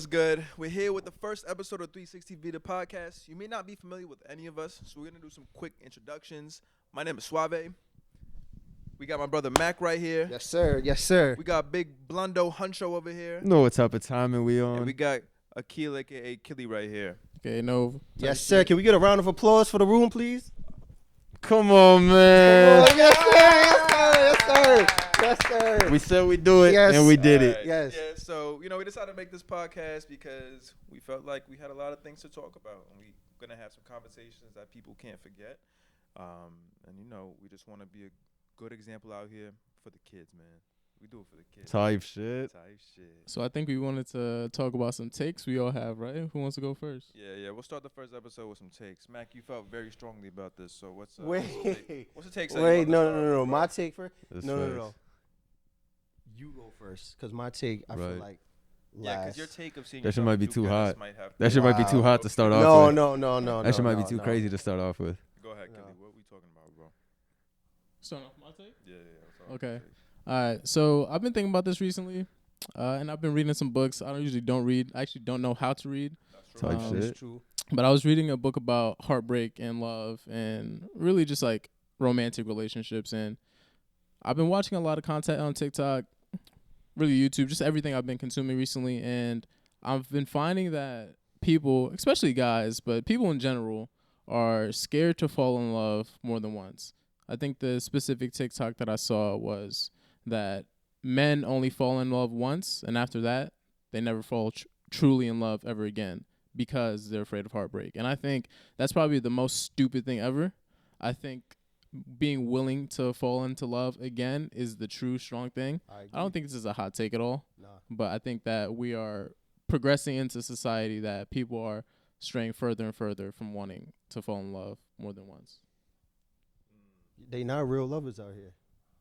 good? We're here with the first episode of 360 Vita Podcast. You may not be familiar with any of us, so we're going to do some quick introductions. My name is Suave. We got my brother Mac right here. Yes, sir. Yes, sir. We got Big Blundo Huncho over here. Know what type of timing we on. And we got Akil, a.k.a. Killy, right here. Okay, no. Yes, sir. Can we get a round of applause for the room, please? Come on, man. Come on. Yes, sir. Yes, sir. Yes, sir. Yes, sir. We said we do it, Yes. and we did it. Right. Yes. Yeah, so, we decided to make this podcast because we felt like we had a lot of things to talk about. And we're going to have some conversations that people can't forget. We just want to be a good example out here for the kids, man. We do it for the kids. Type shit. So I think we wanted to talk about some takes we all have, right? Who wants to go first? Yeah. We'll start the first episode with some takes. Mac, you felt very strongly about this, so what's the take? Wait, no. My take first? That's No. facts. You go first, because my take, I feel Right. like Yeah, last. because your take of seeing That shit yourself might be do too good, hot. might have That shit might be too hot to start off with. No. That shit might be no, too no. crazy to start off with. Go ahead, No. Kelly. What we talking about, bro? Start off my take? Yeah. Okay. All right. So I've been thinking about this recently, and I've been reading some books. I don't read. I actually don't know how to read. That's true. Type Um, shit. It's true. But I was reading a book about heartbreak and love and really just like romantic relationships. And I've been watching a lot of content on TikTok, really YouTube, just everything I've been consuming recently. And I've been finding that people, especially guys, but people in general, are scared to fall in love more than once. I think the specific TikTok that I saw was that men only fall in love once, and after that, they never fall truly in love ever again because they're afraid of heartbreak. And I think that's probably the most stupid thing ever. I think being willing to fall into love again is the true strong thing. I don't think this is a hot take at all, but I think that we are progressing into society that people are straying further and further from wanting to fall in love more than once. They not real lovers out here.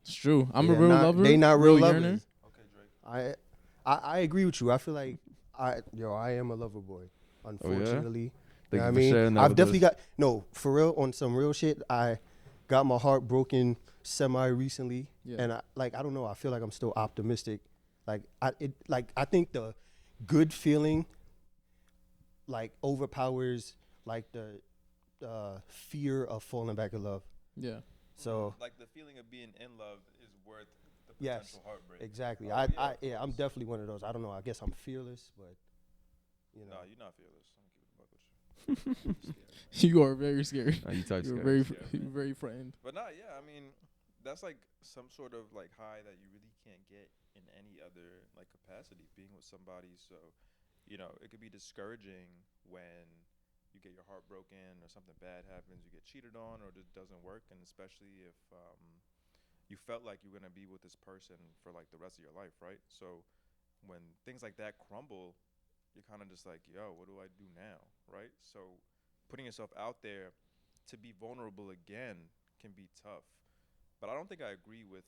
It's true. I'm a They're real not- lover. They not real yearner. lovers. Okay, Drake. I agree with you. I feel like I am a lover boy. Unfortunately, Thank you know you what I for mean, sharing that I've with definitely us. got for real on some real shit. I got my heart broken semi recently, Yeah. and I don't know. I feel like I'm still optimistic. I think the good feeling like overpowers like the fear of falling back in love. Yeah. So Like the feeling of being in love is worth the Yes. potential heartbreak. exactly, Oh, I'm definitely one of those. I don't know. I guess I'm fearless, but No, you're not fearless. I'm gonna keep it a buck with you. You're scared. You are very scary. Nah, you type You're scary. very frightened. But I mean, that's like some sort of like high that you really can't get in any other like capacity. Being with somebody, so it could be discouraging when you get your heart broken or something bad happens, you get cheated on, or it just doesn't work, and especially if you felt like you're gonna be with this person for like the rest of your life, right? So when things like that crumble, you're kind of just like, yo, what do I do now, right? So putting yourself out there to be vulnerable again can be tough. But I don't think I agree with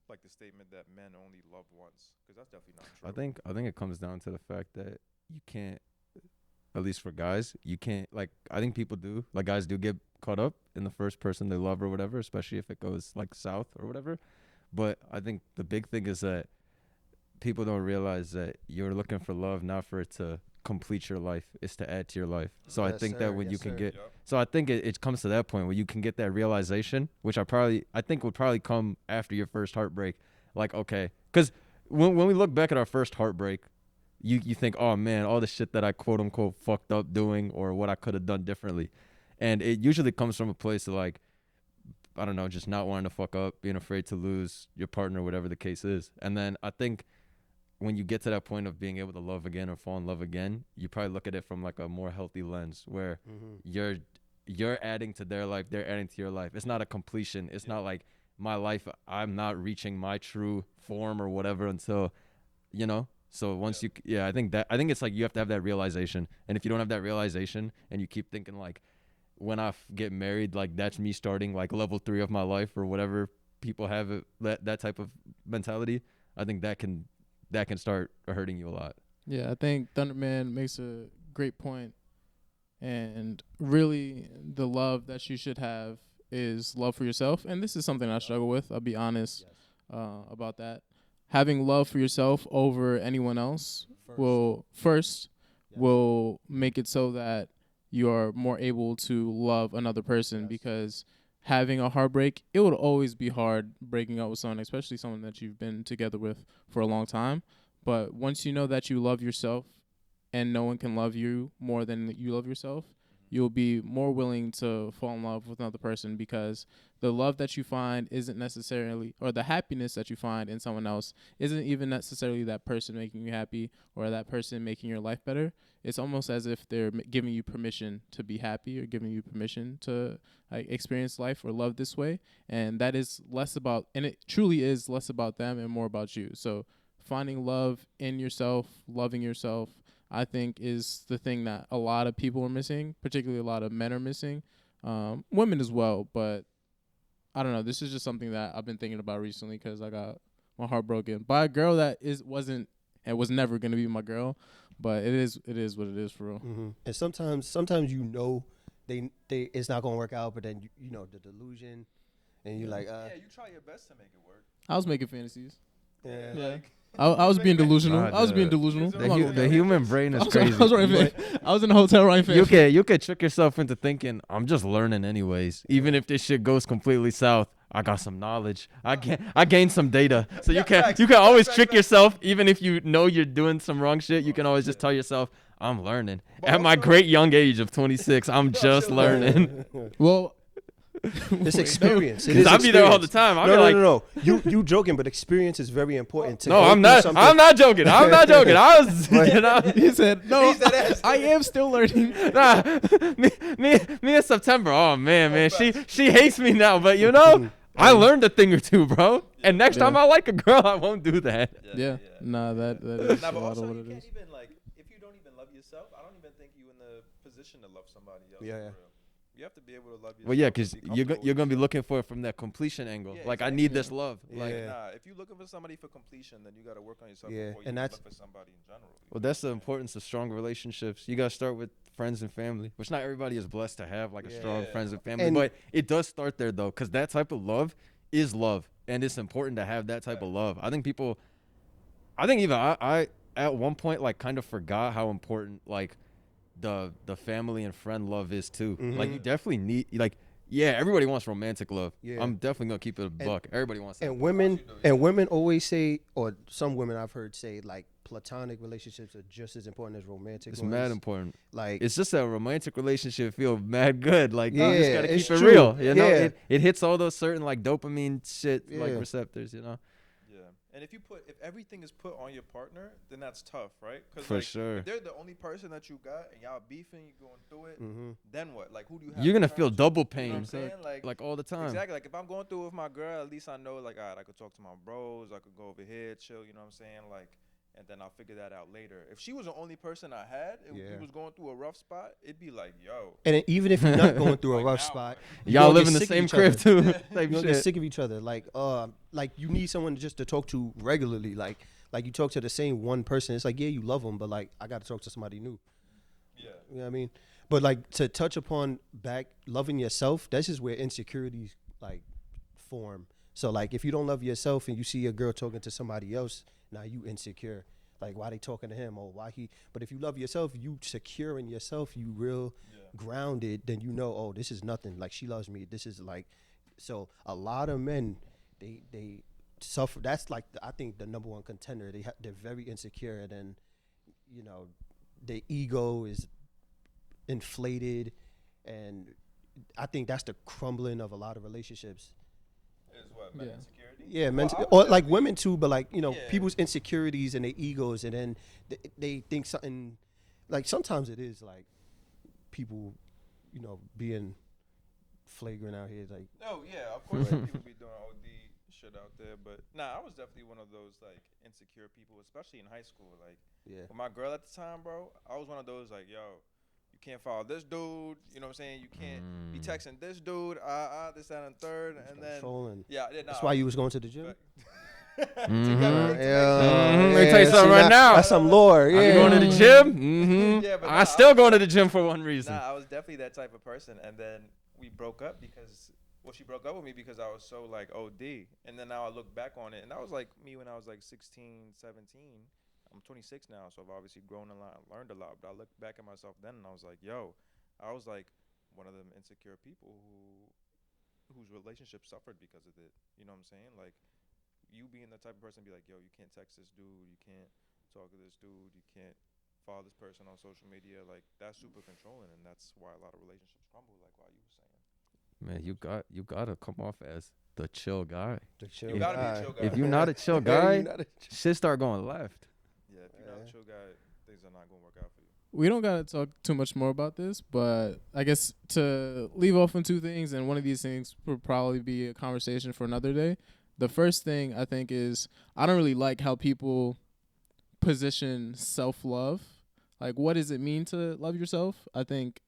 like the statement that men only love once, because that's definitely not true. I think it comes down to the fact that you can't, at least for guys, you can't, like, I think people do, like guys do get caught up in the first person they love or whatever, especially if it goes like south or whatever. But I think the big thing is that people don't realize that you're looking for love not for it to complete your life, it's to add to your life. So I Yes, think sir. that when Yes, you can sir. get, Yup. so I think it comes to that point where you can get that realization, which I think would probably come after your first heartbreak. Like, okay, because when we look back at our first heartbreak, you think, oh man, all the shit that I quote unquote fucked up doing or what I could have done differently. And it usually comes from a place of like, I don't know, just not wanting to fuck up, being afraid to lose your partner, whatever the case is. And then I think when you get to that point of being able to love again or fall in love again, you probably look at it from like a more healthy lens where you're adding to their life, they're adding to your life. It's not a completion. It's not like my life, I'm not reaching my true form or whatever until, So once I think it's like you have to have that realization. And if you don't have that realization and you keep thinking like, when I get married, like that's me starting like level 3 of my life or whatever people have it, that type of mentality, I think that can start hurting you a lot. Yeah, I think Thunderman makes a great point. And really, the love that you should have is love for yourself. And this is something I struggle with. I'll be honest about that. having love for yourself over anyone else First. Yes. will make it so that you are more able to love another person Yes. because having a heartbreak, it would always be hard breaking up with someone, especially someone that you've been together with for a long time. But once you know that you love yourself and no one can love you more than you love yourself, you'll be more willing to fall in love with another person because the love that you find isn't necessarily, or the happiness that you find in someone else isn't even necessarily that person making you happy or that person making your life better. It's almost as if they're giving you permission to be happy or giving you permission to experience life or love this way. And that is less about, and it truly is less about them and more about you. So finding love in yourself, loving yourself, I think is the thing that a lot of people are missing, particularly a lot of men are missing, women as well. But I don't know. This is just something that I've been thinking about recently because I got my heart broken by a girl that wasn't and was never gonna be my girl. But it is what it is for real. Mm-hmm. And sometimes they it's not gonna work out, but then you know the delusion, and you're like, yeah, you try your best to make it work. I was making fantasies. yeah. Yeah. I was being delusional. I was being delusional. The human brain is I crazy. was in the hotel right there. You could trick yourself into thinking I'm just learning anyways. Even if this shit goes completely south, I got some knowledge. I gained some data. So you can always trick yourself. Even if you know you're doing some wrong shit, you can always just tell yourself I'm learning. At my great young age of 26, I'm just learning. Well, It's experience. Because I'll be there all the time. I'll be like, no. You joking, but experience is very important. No, I'm not. I'm not joking. I'm not joking. I was, you know. He said, no, I am still learning. Nah, me in September. Oh man. She hates me now, but you know, I learned a thing or two, bro. And next time I like a girl, I won't do that. Yeah. Nah, that is Nah, a but lot also of what you it can't is. even like if you don't even love yourself. I don't even think you in the position to love somebody else. Yeah. For real. You have to be able to love yourself. Well, yeah, and because be you're comfortable gonna be with looking for it from that completion angle. Yeah, like I exactly. need this love. Yeah. Like, Nah, if you're looking for somebody for completion, then you got to work on yourself Yeah, before you and can that's- look for somebody in general. well, that's the importance of strong relationships. You gotta start with friends and family, which not everybody is blessed to have, like a strong Yeah. friends and family. And- but it does start there though, because that type of love is love, and it's important to have that type of love. I think even I at one point like kind of forgot how important like the family and friend love is too. Like you definitely need like. Yeah, everybody wants romantic love. Yeah. I'm definitely gonna keep it a buck. Everybody wants that. And women always say, or some women I've heard say, like platonic relationships are just as important as romantic. It's ones. mad important. Like It's just that a romantic relationship feel mad good. Like you just Yeah, gotta it's keep it true. real. You know, Yeah. it hits all those certain like dopamine shit like Yeah. receptors. You know, Yeah, and if everything is put on your partner, then that's tough, right? For like, sure. If they're the only person that you got and y'all beefing, you going through it, Mhm. then what? Like who do you have? you're to gonna turn feel to? double You know pain what I'm saying? like all the time. Exactly. Like if I'm going through it with my girl, at least I know like, all right, I could talk to my bros, I could go over here, chill. You know what I'm saying? Like, and then I'll figure that out later. If she was the only person I had, and Yeah. he was going through a rough spot, it'd be like, yo. and even if you're not going through a Like rough now, spot, Y'all gonna live get in the sick of same each crib other. too. you're Type gonna get shit. sick of each other. Like you need someone just to talk to regularly. Like you talk to the same one person. It's like, yeah, you love them, but like I got to talk to somebody new. Yeah. You know what I mean? But like to touch upon back loving yourself, that's just where insecurities like form. So like if you don't love yourself and you see a girl talking to somebody else, now you insecure. Like why they talking to him or why he? But if you love yourself, you secure in yourself, you real grounded. Then you know, oh, this is nothing. Like she loves me. This is like. So a lot of men, they suffer. That's like I think the number one contender. They're very insecure, and then you know, their ego is inflated, and I think that's the crumbling of a lot of relationships. Is what? Men Yeah. insecurity? Yeah, Well, I would or like definitely- women too, but like you know, Yeah. people's insecurities and their egos, and then they think something. Like sometimes it is like people, you know, being flagrant out here. Like Oh yeah, of course like, people be doing OD shit out there, but nah, I was definitely one of those like insecure people, especially in high school. Like yeah, with my girl at the time, bro, I was one of those like, yo, you can't follow this dude, you know what I'm saying? You can't be texting this dude, this, that, and third, and then controlling. yeah, That's why you was going to the gym. But- Mhm. Yeah, Let me tell you something right now. That's some lore. I Yeah, be going to the gym. Mm-hmm. Yeah, but I still going to the gym for one reason. Nah, I was definitely that type of person, and then we broke up because Well, she broke up with me because I was so like OD. And then now I look back on it, and that was like me when I was like 16, 17. I'm 26 now, so I've obviously grown a lot, learned a lot. But I look back at myself then, and I was like, yo, I was like one of them insecure people whose relationship suffered because of it. You know what I'm saying? Like you being the type of person be like, yo, you can't text this dude, you can't talk to this dude, you can't follow this person on social media. Like that's super controlling, and that's why a lot of relationships crumble. Like why you were saying. Man, you gotta come off as the chill guy. The chill You If, gotta be a guy. chill guy. if you're not a chill You guy, not a shit start going left. Yeah, if you're not a chill guy, things are not gonna work out for you. We don't gotta talk too much more about this, but I guess to leave off on two things, and one of these things would probably be a conversation for another day. The first thing I think is I don't really like how people position self-love. Like, what does it mean to love yourself? I think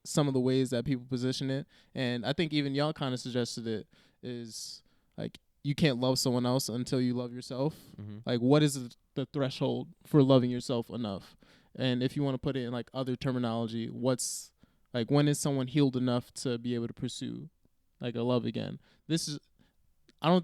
some of the ways that people position it, and I think even y'all kind of suggested it, is like you can't love someone else until you love yourself. Mm-hmm. Like, what is the threshold for loving yourself enough? And if you want to put it in like other terminology, what's like when is someone healed enough to be able to pursue like a love again? This is I'm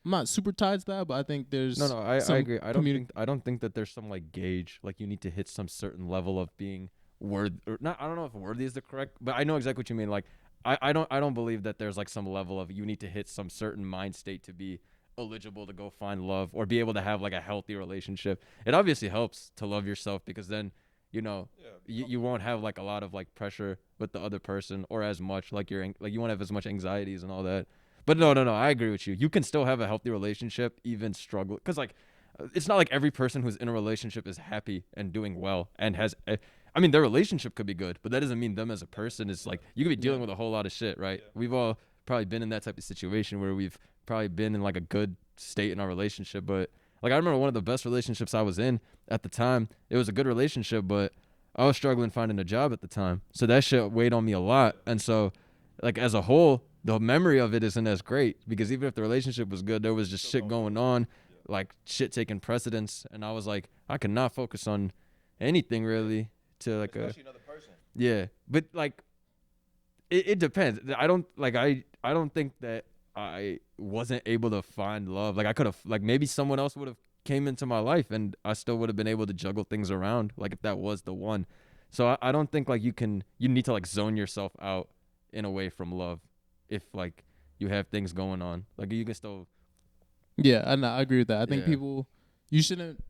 not super tied to that, but I think there's No, I some agree. communi- I don't think that there's some like gauge, like you need to hit some certain level of being worth or not. I don't know if worthy is the correct, but I know exactly what you mean. Like I don't believe that there's like some level of you need to hit some certain mind state to be eligible to go find love or be able to have like a healthy relationship. It obviously helps to love yourself because then you know Yeah. you won't have like a lot of like pressure with the other person or as much like like you won't have as much anxieties and all that. But no, I agree with you. You can still have a healthy relationship, even struggle, because like it's not like every person who's in a relationship is happy and doing well and has. I mean, their relationship could be good, but that doesn't mean them as a person is like you could be dealing with a whole lot of shit, right? Yeah. We've all probably been in that type of situation where we've probably been in like a good state in our relationship, but like I remember one of the best relationships I was in at the time. It was a good relationship, but I was struggling finding a job at the time, so that shit weighed on me a lot, and so like as a whole the memory of it isn't as great because even if the relationship was good, there was just shit going on, like shit taking precedence, and I was like, I could not focus on anything really to like Especially another person. yeah, but like it depends. I don't think that I wasn't able to find love. Like I could have like maybe someone else would have came into my life and I still would have been able to juggle things around like if that was the one. So I don't think like you need to like zone yourself out in a way from love if like you have things going on. Like you can still Yeah, I agree with that. I think Yeah. people you shouldn't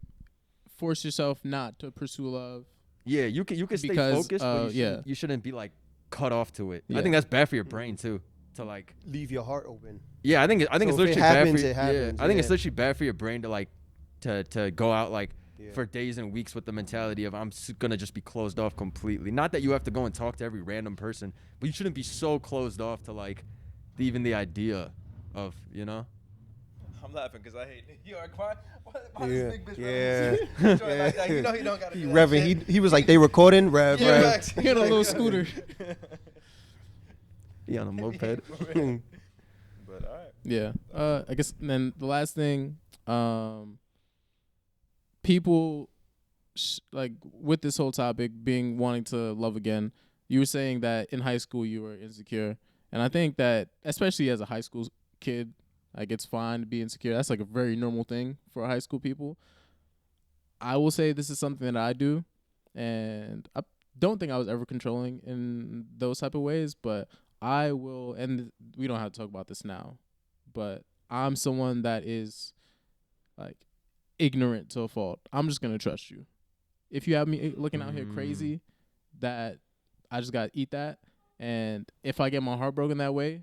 force yourself not to pursue love. yeah, you can stay Because, focused, but yeah. you shouldn't be like cut off to it. I Yeah. think that's bad for your brain too. To like leave your heart open. yeah, I think So it's if it literally happens, bad for it happens, I think it's yeah. literally bad for your brain to like to go out like Yeah. for days and weeks with the mentality of gonna just be closed off completely. Not that you have to go and talk to every random person, but you shouldn't be so closed off to like even the idea of I'm laughing because I hate New York. Why Yeah, this big bitch yeah. revving joint like that? You know he don't gotta He do that revving. shit. He was like, they recording? Rev, Yeah, rev. facts. He on a little scooter. he on a moped. But all right. Yeah. I guess then the last thing, people like with this whole topic being wanting to love again. You were saying that in high school you were insecure, and I think that especially as a high school kid, like it's fine to be insecure. That's like a very normal thing for high school people. I will say this is something that I do, and I don't think I was ever controlling in those type of ways, but I will, and we don't have to talk about this now, but I'm someone that is like ignorant to a fault. I'm just gonna trust you. If you have me looking out here crazy, that I just gotta eat that. And if I get my heart broken that way,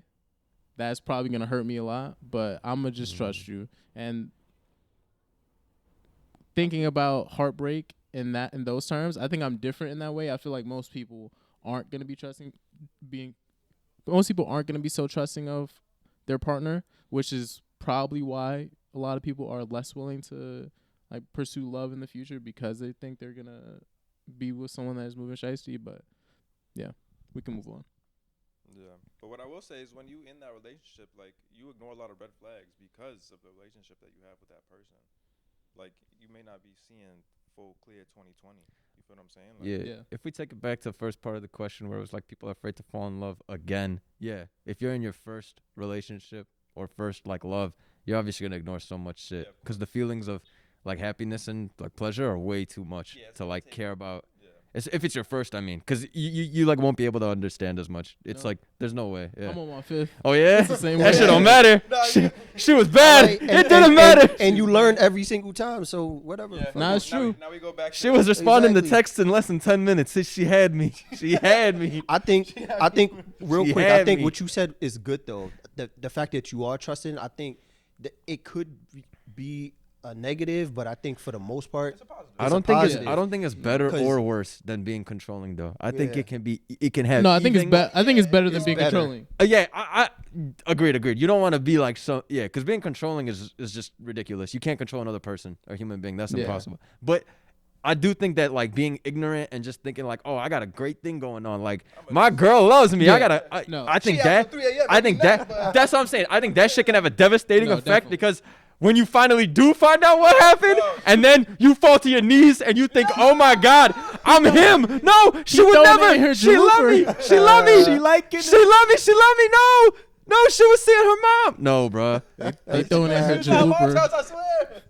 that's probably gonna hurt me a lot. But I'm gonna just trust you. And thinking about heartbreak in those terms, I think I'm different in that way. I feel like most people aren't gonna be most people aren't gonna be so trusting of their partner, which is probably why a lot of people are less willing to like pursue love in the future because they think they're gonna be with someone that is moving shiesty. But yeah, we can move on. Yeah, but what I will say is when you in that relationship, like you ignore a lot of red flags because of the relationship that you have with that person. Like you may not be seeing full clear 2020. You feel what I'm saying? Like, Yeah. Yeah. If we take it back to the first part of the question where it was like people are afraid to fall in love again. Yeah. If you're in your first relationship or first like love, you're obviously going to ignore so much shit Yeah, of because the feelings of like happiness and like pleasure are way too much Yeah, it's to gonna like take- care about. Yeah. If it's your first, I mean, because you like won't be able to understand as much. It's No. like there's no way. Yeah. I'm on my 5th. Oh yeah. It's the same That way. shit don't matter. Nah, She was bad. Right, It didn't matter. And you learn every single time, so whatever. Yeah. fuck Nah, it. it's true. Now we go back. She was responding to Exactly. texts in less than 10 minutes. She had me. She had me. I think real She quick, had I think me. what you said is good though. The fact that you are trusting, I think that it could be a negative, but I think for the most part, It's a positive. I It's don't a think positive. I don't think it's better 'Cause- or worse than being controlling though. I think Yeah. it can have. No, I think it's even- better. I think it's better than It's being better. controlling. Yeah, I agreed. You don't want to be like because being controlling is just ridiculous. You can't control another person or human being. That's Yeah. impossible. But I do think that like being ignorant and just thinking like, oh, I got a great thing going on. Like my girl loves me. Yeah. I No. think She that after 3 a.m. I think mad, that but- that's what I'm saying. I think that shit can have a devastating No, effect definitely. because when you finally do find out what happened, No. and then you fall to your knees and you think, "Oh my God, I'm him." No, she would throwing never. in her She loved me. jooper. She loved me. She liking. She loved me. She loved me. No, she was seeing her mom. No, bro. They throwing in her It's not mom's jooper. house, I swear.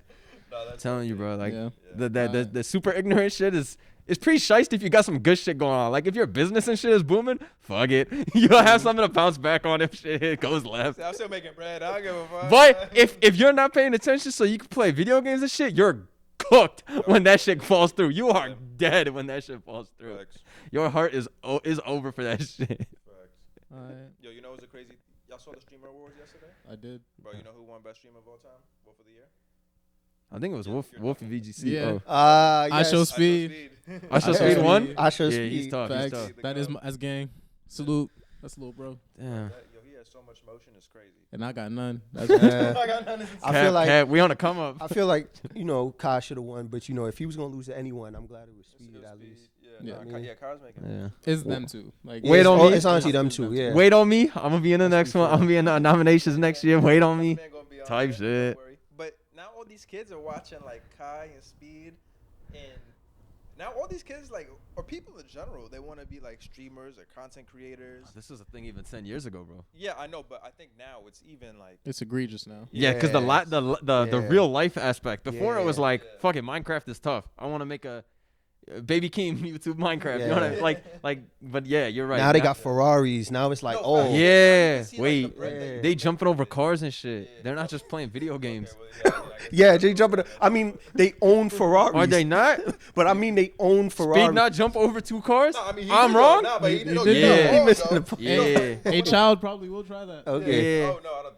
No, that's Telling you, bro. Like Yeah. the super ignorant shit is. It's pretty shiced if you got some good shit going on. Like if your business and shit is booming, fuck it. You'll have something to bounce back on if shit goes left. I'm still making bread. I don't give a fuck. But if you're not paying attention so you can play video games and shit, you're cooked when that shit falls through. You are dead when that shit falls through. Facts. Your heart is over for that shit. Facts. Alright, Yo, you know what's a crazy? Y'all saw the Streamer Awards yesterday? I did. Bro, you know who won Best Streamer of all time? Wolf of the Year? I think it was Wolf of VGC. Yeah. Oh. I yes. show speed. I show I speed show one. speed. I show Yeah, speed. he's tough. He's Facts. tough. That is that's gang. Salute. That's little bro. Damn. Yo, he has so much motion, it's crazy. And I got none. That's Yeah. I got none of this. I feel like we on the come up. I feel like Kai should have won, but if he was gonna lose to anyone, I'm glad it was Speed It was at Speed. least. Yeah, Yeah. nah, yeah, Kyle's making it. Yeah. it's them two. Like Wait it's, on me. It's honestly them two. Yeah. Wait on me. I'm gonna be in the next one. I'm gonna be in the nominations next year. Wait on me. Man gonna be on Type there, shit. don't worry. But now all these kids are watching like Kai and Speed, and now all these kids or people in general, they want to be like streamers or content creators. This was a thing even 10 years ago, bro. Yeah, I know, but I think now it's even like it's egregious now. Yeah, because the Yeah. real life aspect. Before it was Yeah. like, Yeah. fuck it, Minecraft is tough. I want to make a Baby Keem YouTube Minecraft. You know what I Yeah. mean? Like. But yeah, you're right. Now they got Ferraris. Now it's like, No, oh, facts. Yeah. You see, like, Wait. the bread Yeah. They jumping over cars and shit. Yeah. They're not just playing video games. Okay, well, I guess yeah, that's- they jumping. I mean, they own Ferraris. Are they not? But I mean, they own Ferraris. Speed not jump over two cars? No, I mean, he I'm did though. wrong? Nah, but he He did. did He though. did He wrong, missing though. the point. Yeah. A child probably will try that. Okay. Yeah. Oh no, I don't.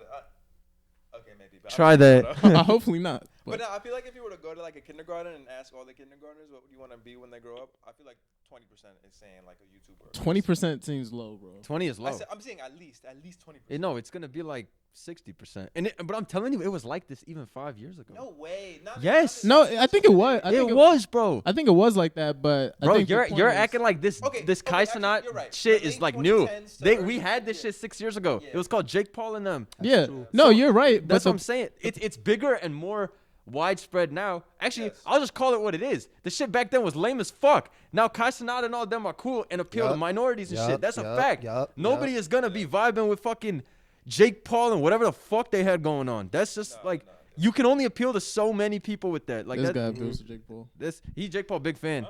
Okay, maybe. But I Try don't that. know. Hopefully not. But But no, I feel like if you were to go to like a kindergarten and ask all the kindergartners what you want to be when they grow up, I feel like 20% is saying like a YouTuber. 20% seems low, bro. 20 is low. I'm saying at least 20%. No, it's going to be like 60%. But I'm telling you, it was like this even 5 years ago. No way. Not Yes. No, I think it was. I think it was, bro. I think it was like that, but I Bro, think the point you're is- acting like this Okay, this okay, Kai actually, Cenat you're right. shit The is late like new. 2010s to We had this yeah. shit 6 years ago. Yeah. It was called Jake Paul and them. Yeah. true. No, you're right. That's but what I'm saying. It's bigger and more widespread now. Actually, Yes. I'll just call it what it is. The shit back then was lame as fuck. Now Kai Cenat and all them are cool and appeal to Yup. minorities and Yup, shit. That's a yup, fact. yup, Nobody yup. is gonna be vibing with fucking Jake Paul and whatever the fuck they had going on. That's just you can only appeal to so many people with that. Like this that, guy appeals to Jake Paul. he's Jake Paul big fan.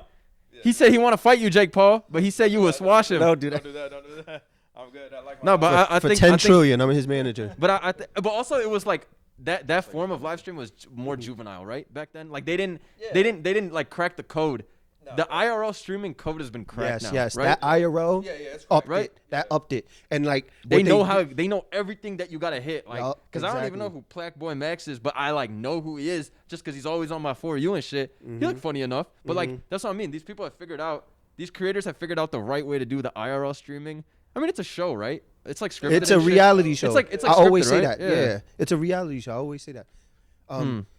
He said he want to fight you, Jake Paul, but he said you would swash him. Don't do Don't that. do that. Don't do that. I'm good. I like. No, but I For think 10 I think, trillion, I'm his manager. But but also it was like that form of live stream was more juvenile, right? Back then, like they didn't like crack the code. No, The right. IRL streaming code has been cracked Yes, now, yes. right? That IRO Yeah, it's upped Right. it. That upped it. And like they what know how they know everything that you gotta hit, like Yup, because I don't even know exactly. who Plaque Boy Max is, but I like know who he is just because he's always on my For You and shit. He look funny enough, but like that's what I mean. These people have figured out. These creators have figured out the right way to do the IRL streaming. I mean, it's a show, right? It's like scripted. It's a and shit. reality show. It's like I always scripted, say right? that. Yeah. It's a reality show. I always say that.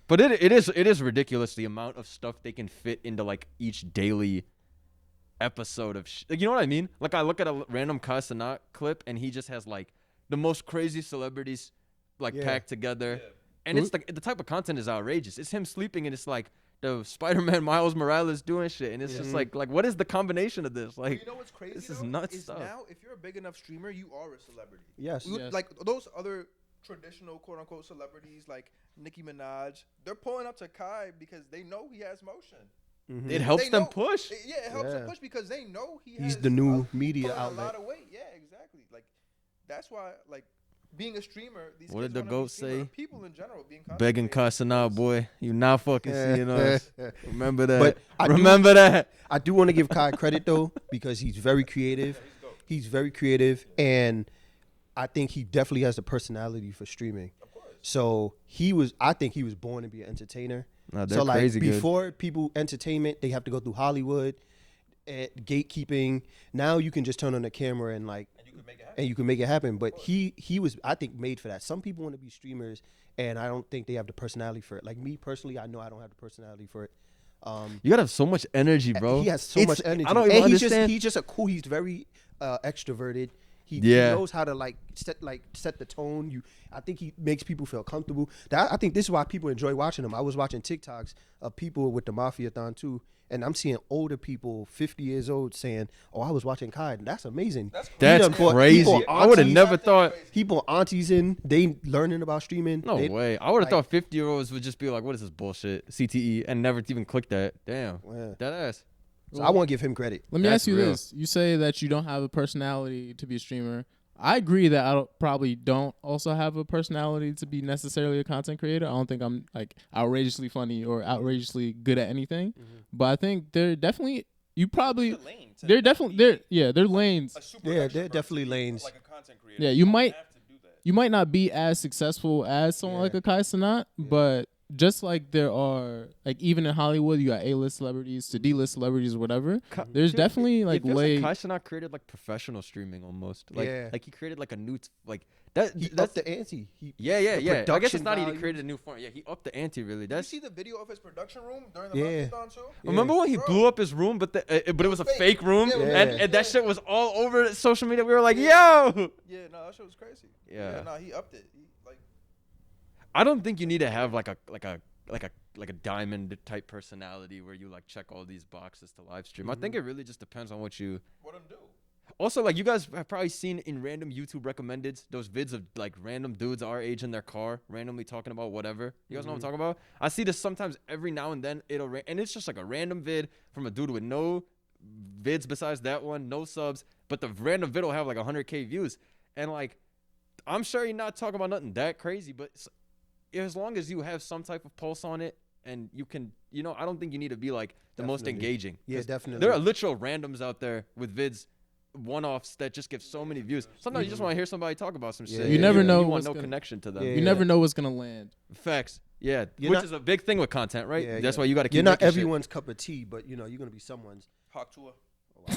But it is ridiculous the amount of stuff they can fit into like each daily episode of like, you know what I mean? Like I look at a random Kai Cenat clip and he just has like the most crazy celebrities like Yeah. packed together. And it's like the type of content is outrageous. It's him sleeping and it's like the Spider-Man Miles Morales doing shit, and it's just like what is the combination of this? Like, you know what's crazy? this is nuts is stuff. Now, if you're a big enough streamer, you are a celebrity. Yes. Like those other traditional quote unquote celebrities, like Nicki Minaj, they're pulling up to Kai because they know he has motion. Mm-hmm. It helps them push. It helps them push because they know he's the new media pulling outlet. a lot of weight. Yeah, exactly. Like that's why, like, being a streamer. These What kids did the wanna be GOAT streamer. say? People in general being Begging, creators. cussing out, boy. You not fucking seeing us. Remember that. But I do want to give Kai credit though because he's very creative. He's very creative, and I think he definitely has the personality for streaming. Of course. So I think he was born to be an entertainer. Nah, they're So like crazy good. before people entertainment, they have to go through Hollywood, gatekeeping. Now you can just turn on the camera and like, and you can make it happen. But he was, I think, made for that. Some people want to be streamers, and I don't think they have the personality for it. Like me personally, I know I don't have the personality for it. You gotta have so much energy, bro. He has so much energy. I don't even and understand. He's just a cool. He's very extroverted. He Yeah. knows how to set the tone. I think he makes people feel comfortable. I think this is why people enjoy watching him. I was watching TikToks of people with the Mafia-thon too, and I'm seeing older people, 50 years old, saying, "Oh, I was watching Kai." And that's amazing. That's crazy. I would have never thought. He brought aunties in. They learning about streaming. No They- way. I would have like- thought 50-year-olds would just be like, "What is this bullshit?" CTE, and never even click that. Damn. Yeah. That ass. So I want to give him credit. Let me That's ask you real. this: you say that you don't have a personality to be a streamer. I agree that I probably don't also have a personality to be necessarily a content creator. I don't think I'm like outrageously funny or outrageously good at anything. Mm-hmm. But I think they're definitely they're They're definitely they're lanes. Yeah, they're definitely lanes. Like a content creator. Yeah, you might not be as successful as someone Yeah. like a Kai Cenat, but just like there are, like even in Hollywood, you got A-list celebrities to D-list celebrities or whatever. There's definitely like way. way. Kai Cenat created like professional streaming almost. Like, Yeah. like he created like a new like that. He That's upped the ante. yeah. I guess it's production not he values. created a new form. Yeah, he upped the ante really. Did you That's see the video of his production room during the Yeah. Mafia-thon too? remember when he Bro. blew up his room, but it was a fake. fake room, Yeah, it was and, fake. and that Yeah. shit was all over social media. We were like, Yeah. yo. Yeah, no, that shit was crazy. Yeah. No, he upped it. He, like, I don't think you need to have like a diamond type personality where you like check all these boxes to live stream. I think it really just depends on what you. what him do? Also, like you guys have probably seen in random YouTube recommendeds those vids of like random dudes our age in their car randomly talking about whatever. You guys know what I'm talking about? I see this sometimes every now and then. And it's just like a random vid from a dude with no vids besides that one, no subs, but the random vid will have like 100K views. And like, I'm sure you're not talking about nothing that crazy, but as long as you have some type of pulse on it and you can, I don't think you need to be like the most Definitely. engaging. Yeah, 'Cause definitely. there are literal randoms out there with vids, one-offs that just give so many views. Sometimes you just want to hear somebody talk about some shit. You never and know You want what's no gonna- connection to them. Yeah. You never know what's gonna land. Facts. Yeah, You're which not- is a big thing with content, right? Yeah, That's yeah. why you got to keep. You're not making shit. everyone's cup of tea, but you're gonna be someone's. Hawk Tour. Wow.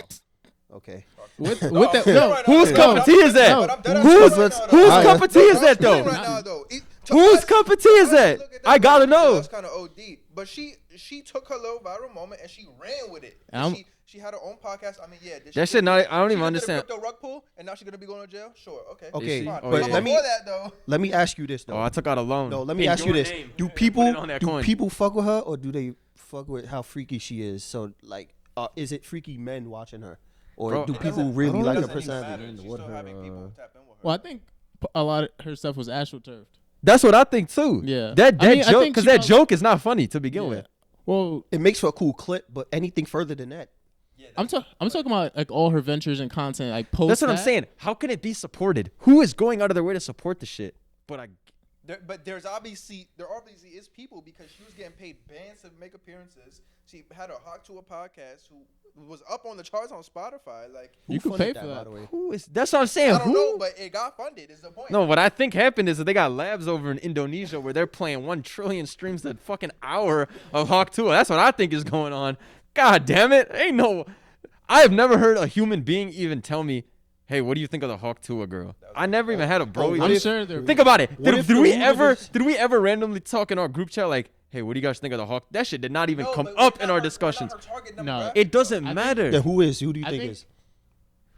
Okay. With No, with I'm that, chilling no, right now. Whose No, cup no, of tea is that? but I'm dead ass Whose chilling right now, whose though. cup of tea is I'm that chilling though? right now, though. Whose cup of tea is that? I gotta know. That's kind of OD. But she took her little viral moment and she ran with it. I'm- She had her own podcast. I mean, yeah. did That she shit get- not- I don't she even just did a understand. Crypto rug pull, and now she's gonna be going to jail. Sure. Okay. Okay, she? Fine. Oh, but yeah. let me Before that though. let me ask you this though. Oh, I took out a loan. No, let me In ask you your this: name. Do Put people it on that coin. fuck with her, or do they fuck with how freaky she is? So like, is it freaky men watching her, or Bro, do it people doesn't- really it like her doesn't even personality? matter. She's still having people tap in with her. well, I think a lot of her stuff was astroturfed. That's what I think too. Yeah. That I mean, I joke, think because she that probably- joke is not funny to begin Yeah. with. Well, It makes for a cool clip, but anything further than that, I'm talking about like all her ventures and content, like post. That's what I'm saying. How can it be supported? Who is going out of their way to support the shit? But But there obviously is people because she was getting paid bands to make appearances. She had a Hawk Tour podcast who was up on the charts on Spotify. Like You who could funded pay for by that. the way. who is? That's what I'm saying. I don't Who? know, but it got funded. Is the point? No, what I think happened is that they got labs over in Indonesia where they're playing 1 trillion streams a fucking hour of Hawk Tour. That's what I think is going on. God damn it. I have never heard a human being even tell me, hey, what do you think of the Hawk Tour girl? I never even had a bro. what even- I'm if- sure they're. Think about it. What Did, if did the we movie ever was- did we ever randomly talk in our group chat like, hey, what do you guys think of the Hawk? That shit did not even No, come but up we're in not our her- discussions. we're not her target No. demographic. It doesn't I think- matter. Then who do you I think think- is?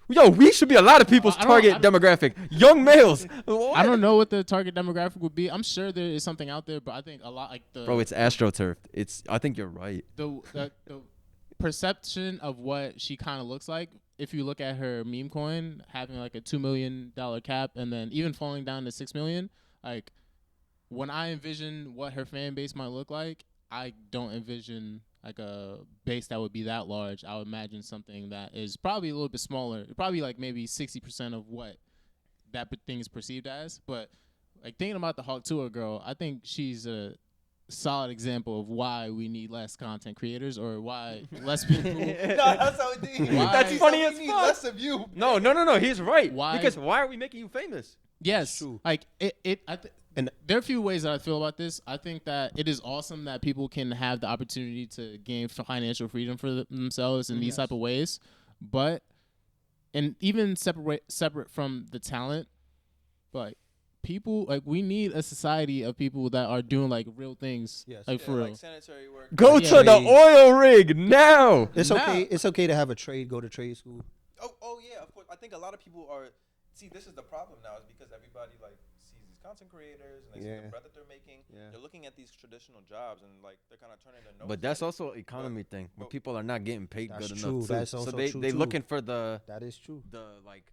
Yo, we should be a lot of people's target demographic. Young males. I don't know what the target demographic would be. I'm sure there is something out there, but I think a lot like the Bro, it's AstroTurf. I think you're right. the perception of what she kind of looks like. If you look at her meme coin having like a $2 million cap and then even falling down to $6 million, like when I envision what her fan base might look like, I don't envision like a base that would be that large. I would imagine something that is probably a little bit smaller, probably like maybe 60% of what that thing is perceived as. But like thinking about the Hawk Tour girl, I think she's a solid example of why we need less content creators or why less people. No, that's how it is. That's funny as fuck. Less of you. No. He's right. Why? Because why are we making you famous? Yes, True. like and there are a few ways that I feel about this. I think that it is awesome that people can have the opportunity to gain financial freedom for themselves in these type of ways, but and even separate from the talent, but people like we need a society of people that are doing like real things, like for real. Like sanitary work. Go to the oil rig now. It's okay. It's okay to have a trade. Go to trade school. Oh yeah, of course. I think a lot of people are. See, this is the problem now, is because everybody like sees these content creators and they see the bread that they're making. Yeah. They're looking at these traditional jobs and like they're kind of turning their nose. But that's also an economy thing where people are not getting paid good enough. True. Too. That's also so they true they too. looking for the that is true. The like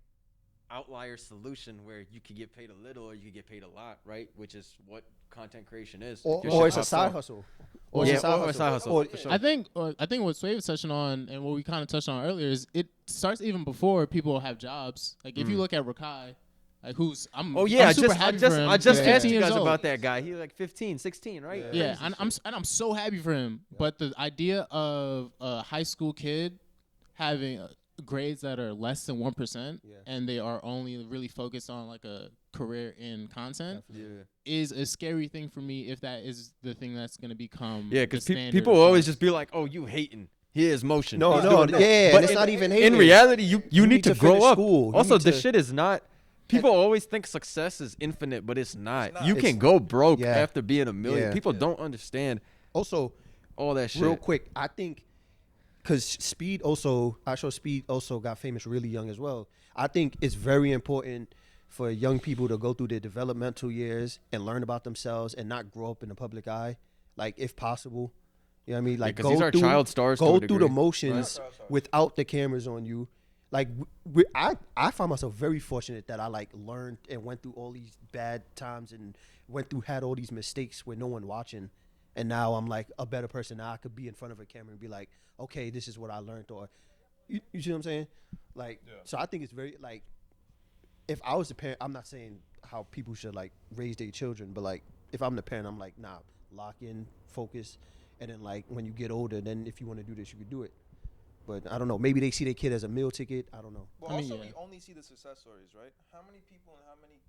outlier solution where you could get paid a little or you could get paid a lot, right? Which is what content creation is. Or it's a side hustle. Or it's a side hustle. Sure. I think what Sway was touching on and what we kind of touched on earlier is it starts even before people have jobs. Like if you look at Rakai, like I'm super happy for him. I just asked you guys old. about that guy. He's like 15, 16, right? Yeah, and I'm so happy for him. Yeah. But the idea of a high school kid having grades that are less than 1% and they are only really focused on like a career in content is a scary thing for me if that is the thing that's going to become because people always just be like, oh, you hating. Here's motion. No, but it's not even hating. In reality, you need to grow up. Also, the shit is not. People always think success is infinite, but it's not. You can go broke after being a million. People don't understand. Also, all that shit. Real quick, I think because Speed also got famous really young as well. I think it's very important for young people to go through their developmental years and learn about themselves and not grow up in the public eye, like if possible. You know what I mean? Like because these are child stars. Go through the motions without the cameras on you. Like I find myself very fortunate that I like learned and went through all these bad times and had all these mistakes with no one watching, and now I'm like a better person. Now I could be in front of a camera and be like, okay, this is what I learned, or you see what I'm saying? Like, so I think it's very like, if I was the parent, I'm not saying how people should like raise their children, but like if I'm the parent, I'm like, nah, lock in, focus, and then like when you get older, then if you want to do this, you could do it. But I don't know. Maybe they see their kid as a meal ticket. I don't know. Well, we only see the success stories, right? How many people and how many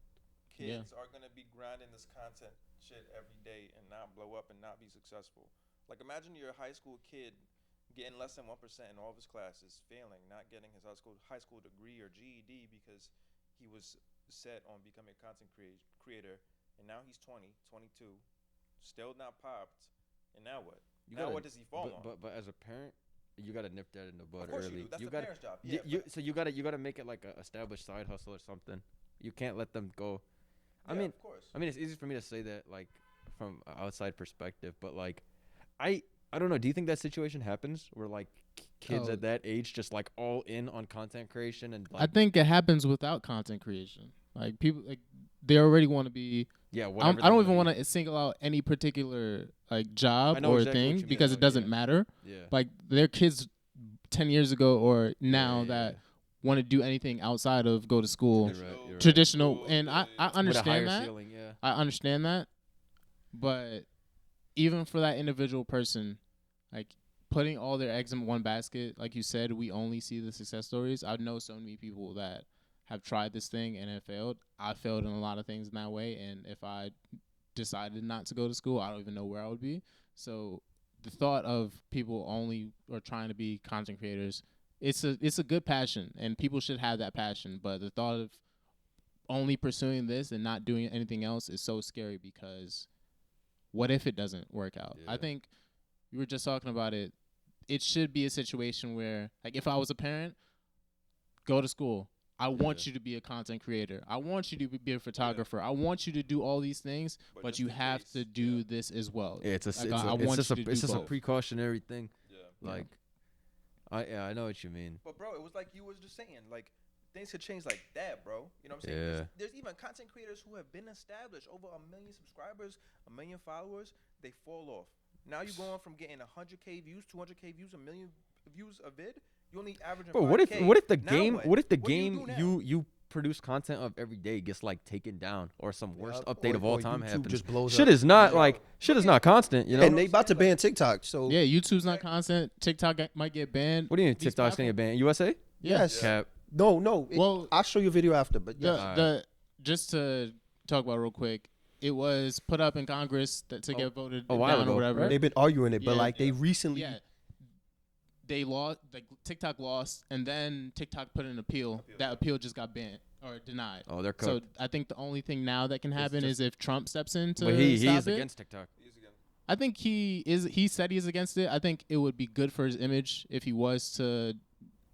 kids are going to be grinding this content shit every day and not blow up and not be successful? Like, imagine you're a high school kid getting less than 1% in all of his classes, failing, not getting his high school degree or GED because he was set on becoming a content creator, and now he's 20, 22, still not popped, and now what? What does he fall on? But as a parent, you gotta nip that in the bud of course early. You do. That's the parent's job. So you gotta make it like a established side hustle or something. You can't let them go. I mean, of course. I mean, it's easy for me to say that like from an outside perspective, but like I don't know. Do you think that situation happens where like kids at that age just like all in on content creation and? Like, I think it happens without content creation. Like people like they already want to be. Yeah, I don't even want to single out any particular like job or thing because it doesn't matter. Yeah. Like their kids 10 years ago or now that want to do anything outside of go to school. You're traditional. And I understand that. Ceiling, I understand that. But even for that individual person, like putting all their eggs in one basket, like you said, we only see the success stories. I know so many people that have tried this thing and have failed. I failed in a lot of things in that way, and if I decided not to go to school, I don't even know where I would be. So the thought of people only or trying to be content creators, it's a good passion, and people should have that passion. But the thought of only pursuing this and not doing anything else is so scary because what if it doesn't work out? I think we were just talking about it. It should be a situation where, like, if I was a parent, go to school. I want you to be a content creator. I want you to be a photographer. I want you to do all these things, but just you in have case, to do this as well. Yeah, it's Like, I want just you to do it's just a both. precautionary thing. Yeah. Like, I know what you mean. But bro, it was like you was just saying, like things could change like that, bro. You know what I'm saying? Yeah. There's even content creators who have been established over 1 million subscribers, 1 million followers. They fall off. Now you're going from getting 100K views, 200K views, 1 million views a vid. You only averaging. But 5K. what if the Now game what? what if the What do you game do now? you produce content of every day gets like taken down or some worst Yeah, update or- of all or time YouTube happens? just blows Shit up. is not Yeah. like shit is not constant, you know. And they about to ban TikTok. So Yeah, YouTube's not constant. TikTok might get banned. What do you mean These TikTok's gonna get banned? USA? Yeah. yes, Cap. no. Well- I'll show you a video after. But The, yes. Alright. the just to talk about real quick, it was put up in Congress to get voted a while down ago, or whatever. right? they've been arguing it, but Yeah. like they recently. Yeah. They lost. Like TikTok lost, and then TikTok put in an appeal. That appeal just got banned or denied. Oh, they're So cooked. I think the only thing now that can happen just- is if Trump steps in to But stop he's it. against TikTok. I think he is. He said he's against it. I think it would be good for his image if he was to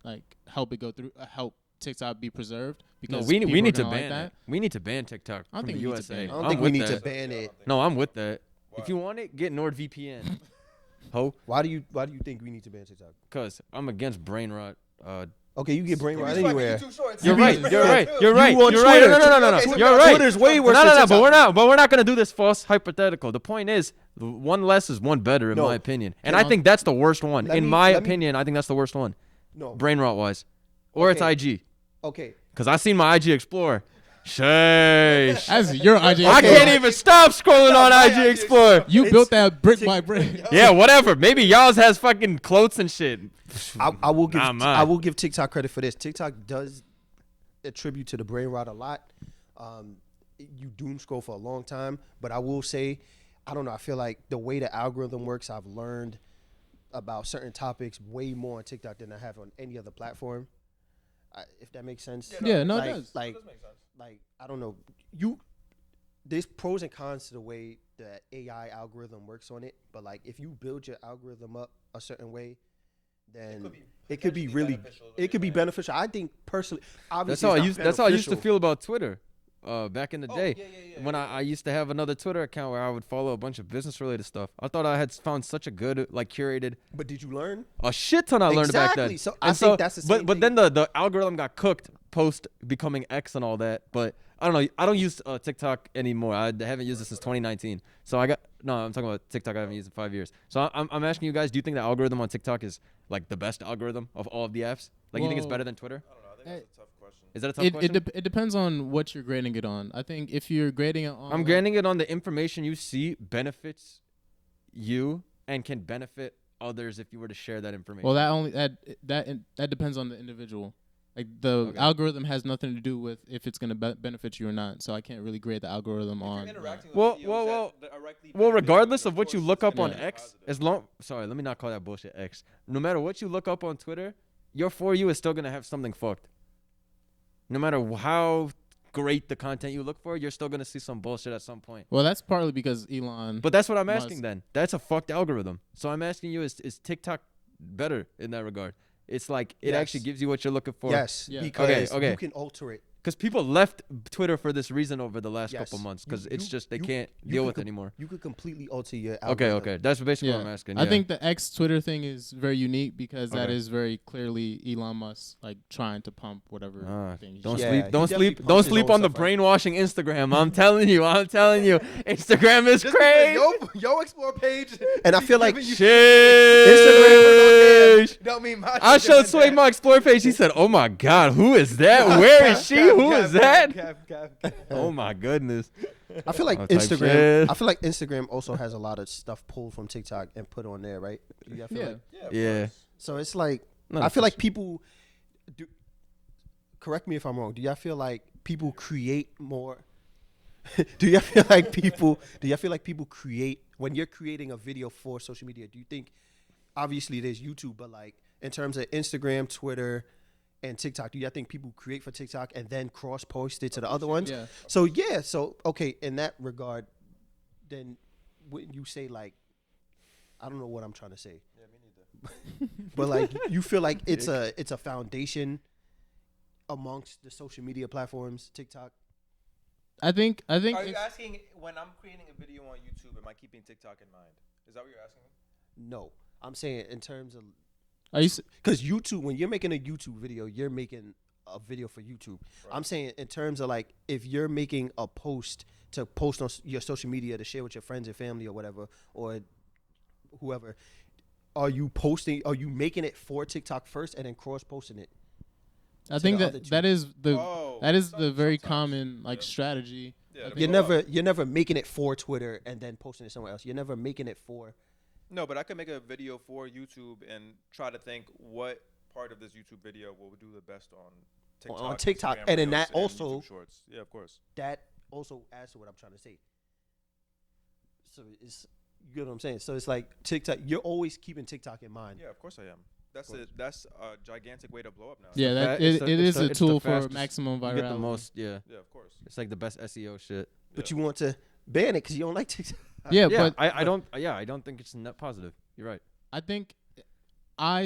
like help it go through, help TikTok be preserved. No, Because we people need are to gonna like ban that. it. We need to ban TikTok I don't from think the we need to ban USA. it. I don't I'm think we with need that. to ban it. No, I'm with that. Why? If you want it, get NordVPN. Ho, Why do you think we need to ban TikTok? cause I'm against brain rot. Okay, you get brain rot He's fucking anywhere. too short. You're be- right. You're right. You're right. on You're right. Twitter. No. Okay, so You're right. Twitter's way worse No, than but TikTok. we're not gonna do this false hypothetical. The point is, one less is one better, in No. my opinion. And Come I think that's the worst one. Let In me- my let me- opinion, I think that's the worst one, No. brain rot wise, or it's Okay. IG. Okay. Cause I seen my IG Explorer. Sheesh. As your IG, I can't even stop scrolling on my IG IG Explorer. You It's- built that brick by brick. Yeah, whatever. Maybe y'all's has fucking clothes and shit. I will give Nah, mine. I will give TikTok credit for this. TikTok does attribute to the brain rot a lot. You doom scroll for a long time, but I will say, I don't know. I feel like the way the algorithm works, I've learned about certain topics way more on TikTok than I have on any other platform. If that makes sense. Yeah, no, like, it does. Like, That does make sense. like I don't know. There's pros and cons to the way the AI algorithm works on it, but like if you build your algorithm up a certain way, then it could be really beneficial is what it could be you're saying. beneficial. I think personally, That's obviously, how I it's not used. That's how I used to beneficial. feel about Twitter. Back in the Oh, day, yeah, when I used to have another Twitter account where I would follow a bunch of business related stuff. I thought I had found such a good, like, curated But did you learn? a shit ton I learned back then. Exactly. So And I think that's the same But thing. then the algorithm got cooked post becoming X and all that. But I don't know. I don't use TikTok anymore. I haven't used it since 2019. So I'm talking about TikTok. I haven't used it in 5 years. So I'm asking you guys, do you think the algorithm on TikTok is like the best algorithm of all of the apps? Like, you think it's Well, better than Twitter? I don't know. I think that's a tough question. Is that a tough It question? it depends on what you're grading it on. I think if you're grading it on, I'm grading it on the information you see benefits you and can benefit others if you were to share that information. Well, that depends on the individual. Like the Okay. algorithm has nothing to do with if it's gonna benefit you or not. So I can't really grade the algorithm If on. you're interacting with Well, videos well, that well, directly well, benefit regardless you, of what you course, look it's up gonna on be X, positive. as long sorry, let me not call that bullshit X. No matter what you look up on Twitter, your For You is still gonna have something fucked. No matter how great the content you look for, you're still gonna see some bullshit at some point. Well, that's partly because Elon. But that's what I'm Must. asking then. That's a fucked algorithm. So I'm asking you, is TikTok better in that regard? It's like it Yes. actually gives you what you're looking for. Yes, Yeah. because Okay. you can alter it. Because people left Twitter for this reason over the last Yes. couple months. You- Because it's you- just they you- can't you deal could with it com- anymore. You could completely alter your Okay, algorithm. okay. That's basically yeah, what I'm asking. I yeah. think the X Twitter thing is very unique because that Okay. is very clearly Elon Musk like trying to pump whatever Ah, thing. he's Don't Yeah, sleep. he Don't definitely sleep. pumps Don't his sleep own on the stuff out. brainwashing Instagram. I'm telling you. I'm telling you. Instagram is Just crazy. because your explore page. And I feel like Sheesh. Don't mean my. I showed Sway my Explore page. He said, "Oh my God, who is that? Where is she? Who is that?" Oh my goodness. I feel like Oh, type Instagram. shit. I feel like Instagram also has a lot of stuff pulled from TikTok and put on there, right? Yeah. I feel Yeah. like- Yeah. So it's like No, I feel for like sure. people. Correct me if I'm wrong. Do y'all feel like people create more? Do y'all feel like people? Do y'all feel like people create when you're creating a video for social media? Do you think? Obviously, there's YouTube, but like in terms of Instagram, Twitter, and TikTok, do y'all think people create for TikTok and then cross post it to the other ones? Yeah. So yeah, so okay, in that regard, then when you say like, I don't know what I'm trying to say, Yeah, me neither. but like you feel like it's a foundation amongst the social media platforms, TikTok? I think Are you it's- asking when I'm creating a video on YouTube, am I keeping TikTok in mind? Is that what you're asking me? No, I'm saying in terms of are you s- because YouTube, when you're making a YouTube video, you're making a video for YouTube. Right. I'm saying in terms of like if you're making a post to post on your social media to share with your friends and family or whatever or whoever, are you posting? Are you making it for TikTok first and then cross posting it? I to think the other that two. that is the Oh, that is the very sometimes. common like Yeah. strategy. Yeah, I to think- blow up. You're never making it for Twitter and then posting it somewhere else. You're never making it for. No, but I could make a video for YouTube and try to think what part of this YouTube video will do the best on TikTok. On TikTok, Instagram and then Reels, that also- YouTube Shorts. Yeah, of course. That also adds to what I'm trying to say. So it's you get what I'm saying. So it's like TikTok. You're always keeping TikTok in mind. Yeah, of course I am. That's course. it. That's a gigantic way to blow up now. Yeah, that It's it, the- it it's is the- a it's the tool for fastest- maximum You virality. get the most, yeah. Yeah, of course. It's like the best SEO shit. But Yeah. you want to ban it because you don't like TikTok. Yeah, Yeah, but I don't. Yeah, I don't think it's net positive. You're right. I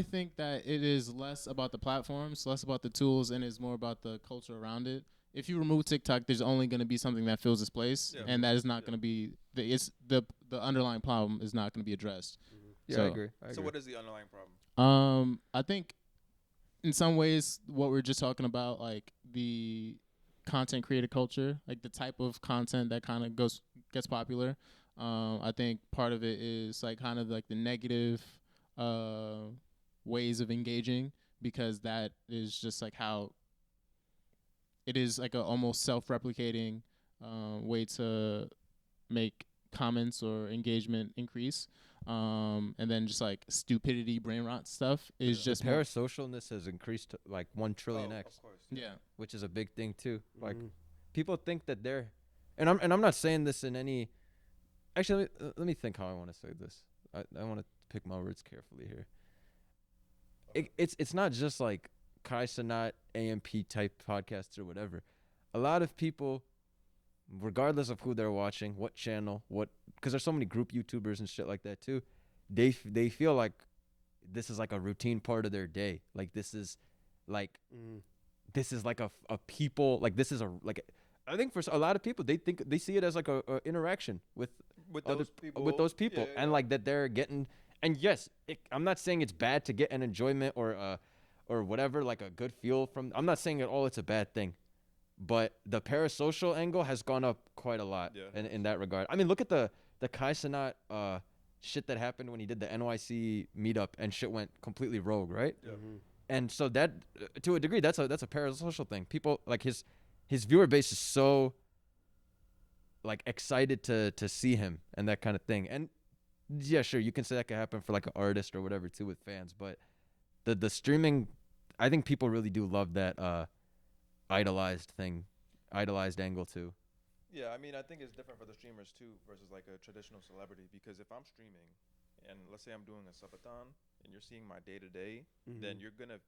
think that it is less about the platforms, less about the tools, and is more about the culture around it. If you remove TikTok, there's only going to be something that fills its place, Yeah. and that is not Yeah. going to be the underlying problem is not going to be addressed. Yeah, So- I agree. So what is the underlying problem? I think in some ways what we're just talking about, like the content creator culture, like the type of content that kind of gets popular. I think part of it is like kind of like the negative ways of engaging, because that is just like how it is like a almost self-replicating way to make comments or engagement increase. And then just like stupidity, brain rot stuff is Yeah. just The parasocialness has increased to like 1 trillion Oh, x, of course. yeah. which is a big thing too. Like Mhm. people think that they're, and I'm not saying this in any. Actually, let me think how I want to say this. I want to pick my words carefully here. It's not just like Kai Cenat, AMP type podcasts or whatever. A lot of people, regardless of who they're watching, what channel, because there's so many group YouTubers and shit like that too. They feel like this is like a routine part of their day. Like this is like Mm. this is like a people, like this is a like. I think for a lot of people, they see it as like a interaction with With other those people. people, Yeah, and yeah. like that they're getting. And yes, I'm not saying it's bad to get an enjoyment or whatever, like a good feel from. I'm not saying at all it's a bad thing, but the parasocial angle has gone up quite a lot Yeah. in that regard. I mean, look at the Kai Cenat shit that happened when he did the NYC meetup and shit went completely rogue, right? Yeah. Mhm. And so that to a degree that's a parasocial thing. People like his viewer base is so like excited to see him and that kind of thing. And yeah, sure, you can say that could happen for like an artist or whatever too with fans, but the streaming, I think people really do love that idolized angle too. Yeah, I mean, I think it's different for the streamers too versus like a traditional celebrity, because if I'm streaming and let's say I'm doing a subathon and you're seeing my day to day, then Mhm. you're gonna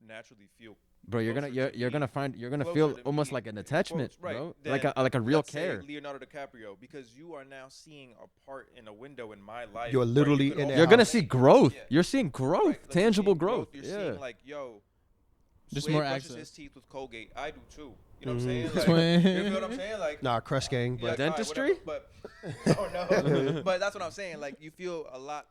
naturally feel Bro, you're Closer gonna to you're me. gonna find you're gonna Closer feel to almost me, like an attachment, close, right, bro. then Like a real let's say care. Leonardo DiCaprio, because you are now seeing a part in a window in my life. You're where you literally could in also that You're gonna house. see make- growth. Yeah. You're seeing growth, Right, like tangible you're seeing growth. You're Yeah. seeing like, yo, Just Sway more brushes access. his teeth with Colgate. I do too. You know what I'm Mhm. saying? Just Like, when- you feel what I'm saying? Like, Nah, Crush Gang, yeah, but alright, Dentistry? whatever, but no. But that's what I'm saying. Like, you feel a lot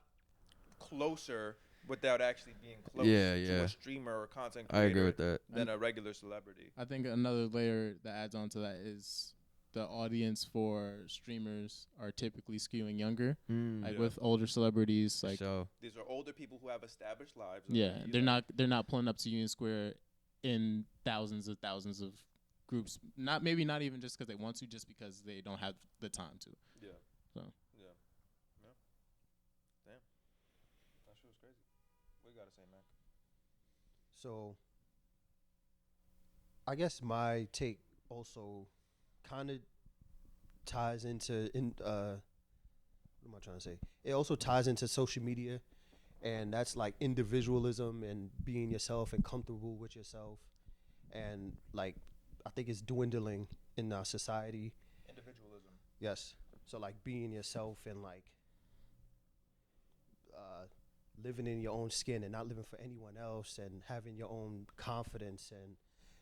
closer without actually being close Yeah, to yeah. a streamer or content I creator agree with that. than a regular celebrity. I think another layer that adds on to that is the audience for streamers are typically skewing younger, like Yeah. with older celebrities. Like, so These are older people who have established lives. yeah, already, they're not pulling up to Union Square in thousands of groups. Not even just because they want to, just because they don't have the time to. Yeah. So. Yeah. Yeah. Damn. That shit was crazy. What you gotta say, Mac? So I guess my take also kind of ties into what am I trying to say? It also ties into social media, and that's like individualism and being yourself and comfortable with yourself, and like I think it's dwindling in our society. Individualism. Yes. So like being yourself and like living in your own skin and not living for anyone else and having your own confidence and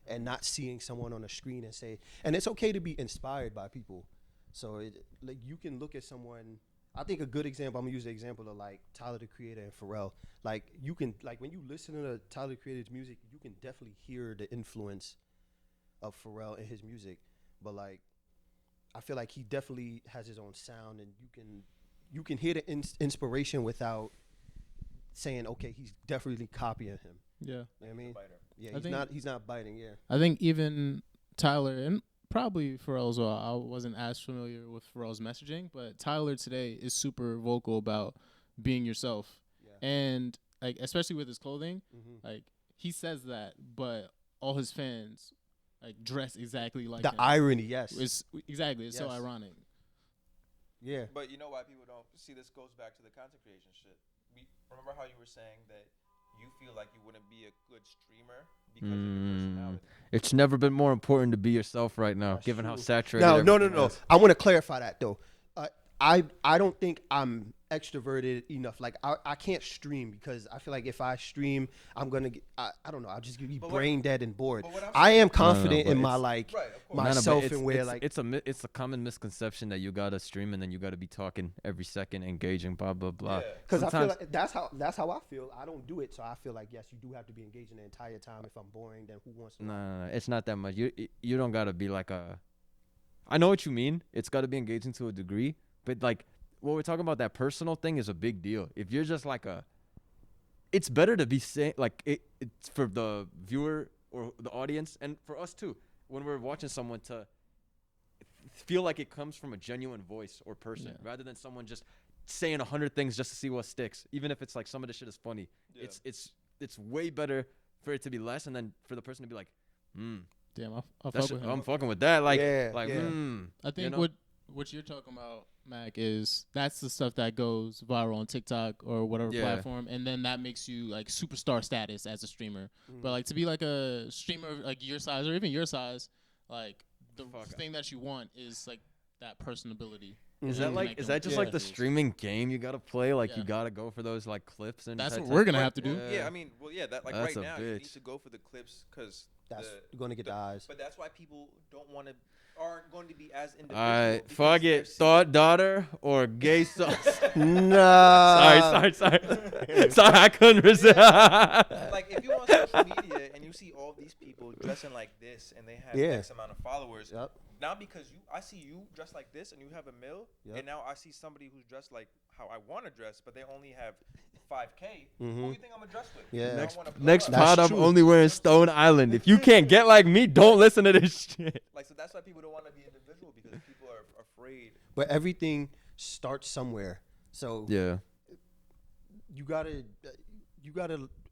and not seeing someone on a screen and say, and it's okay to be inspired by people. So like you can look at someone. I think a good example. I'm gonna use the example of like Tyler the Creator and Pharrell. Like you can like when you listen to Tyler the Creator's music, you can definitely hear the influence of Pharrell in his music. But like I feel like he definitely has his own sound, and you can hear the inspiration without saying, okay, he's definitely copying him. Yeah. You know what I mean? Yeah, he's not biting. Yeah. I think even Tyler and probably Pharrell as well. I wasn't as familiar with Pharrell's messaging, but Tyler today is super vocal about being yourself, and like especially with his clothing, like he says that, but all his fans like dress exactly like the him. irony. Yes, It's exactly. It's so ironic. Yeah. But you know why people don't see this goes back to the content creation shit. Remember how you were saying that you feel like you wouldn't be a good streamer because of your personality. It's never been more important to be yourself right now, That's given true. how saturated. No. I want to clarify that though. I don't think I'm extroverted enough. Like I can't stream because I feel like if I stream, I'm gonna get, I don't know. I'll just be brain dead and bored. I am confident in my like myself and where like it's a common misconception that you gotta stream and then you gotta be talking every second, engaging, blah blah blah. Because I feel like that's how I feel. I don't do it, so I feel like yes, you do have to be engaging the entire time. If I'm boring, then who wants to? No, it's not that much. You don't gotta be like a. I know what you mean. It's gotta be engaging to a degree. But like what we're talking about, that personal thing is a big deal. If you're just like it's better to be saying like it's for the viewer or the audience and for us too. When we're watching someone to feel like it comes from a genuine voice or person rather than someone just saying 100 things just to see what sticks. Even if it's like some of the shit is funny, it's way better for it to be less and then for the person to be like, damn, I'll fuck with him. I'm fucking with that. Like, I think what you're talking about, Mac, is that's the stuff that goes viral on TikTok or whatever platform, and then that makes you like superstar status as a streamer. But like to be like a streamer like your size or even your size, like the thing that you want is like that personability. Is that just like the streaming game you gotta play? Like you gotta go for those like clips and that's what we're gonna have to do. Yeah, I mean, that like that's right now bitch. you need to go for the clips because you're gonna get the eyes. But that's why people aren't going to be as individual. All right, fuck it. Thought daughter or gay sauce? Nah. Sorry. Sorry, I couldn't resist. Like if you're on social media and you see all these people dressing like this and they have X amount of followers, now because I see you dressed like this and you have a mill, and now I see somebody who's dressed like how I want to dress, but they only have 5K. Who do you think I'm gonna dress with? Yeah. Next pod, I'm only wearing Stone Island. If you can't get like me, don't listen to this shit. Like so, that's why people don't want to be individual because people are afraid. But everything starts somewhere. So you gotta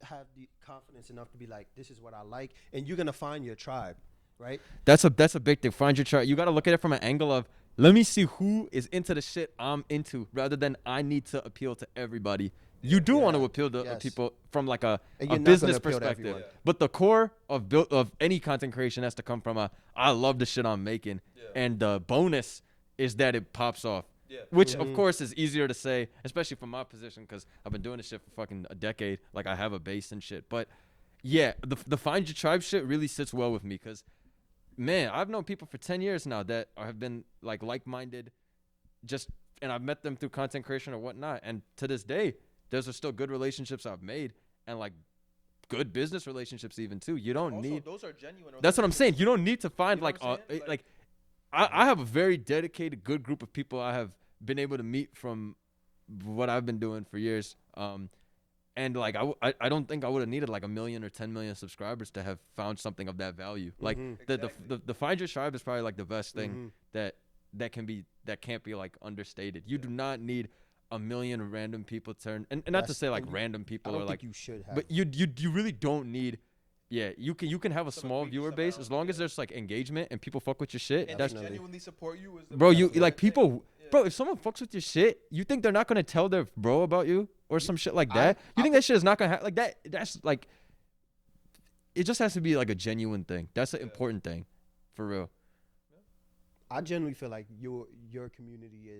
have the confidence enough to be like, this is what I like, and you're gonna find your tribe, right? That's a big thing. Find your tribe. You gotta look at it from an angle of let me see who is into the shit I'm into, rather than I need to appeal to everybody. You do want to appeal to people from like a business perspective, but the core of any content creation has to come from I love the shit I'm making, and the bonus is that it pops off. Which of course is easier to say, especially from my position, because I've been doing this shit for fucking a decade. Like I have a base and shit. But yeah, the find your tribe shit really sits well with me, because man, I've known people for 10 years now that have been like-minded, and I've met them through content creation or whatnot. And to this day, those are still good relationships I've made, and like good business relationships even too. You don't need. Those are genuine. That's what I'm saying. You don't need to find I have a very dedicated, good group of people I have been able to meet from what I've been doing for years. And like I don't think I would have needed like 1 million or 10 million subscribers to have found something of that value. Like the find your tribe is probably like the best thing that can't be like understated. You do not need 1 million random people and not to say like random people or like you should have, but you really don't need. Yeah, you can have a small viewer base as long as there's like engagement and people fuck with your shit. And that's genuinely support you. Is the bro, you like people. Bro, if someone fucks with your shit, you think they're not gonna tell their bro about you or some shit like that? You think that shit is not gonna like that? That's like, it just has to be like a genuine thing. That's an important thing, for real. I generally feel like your community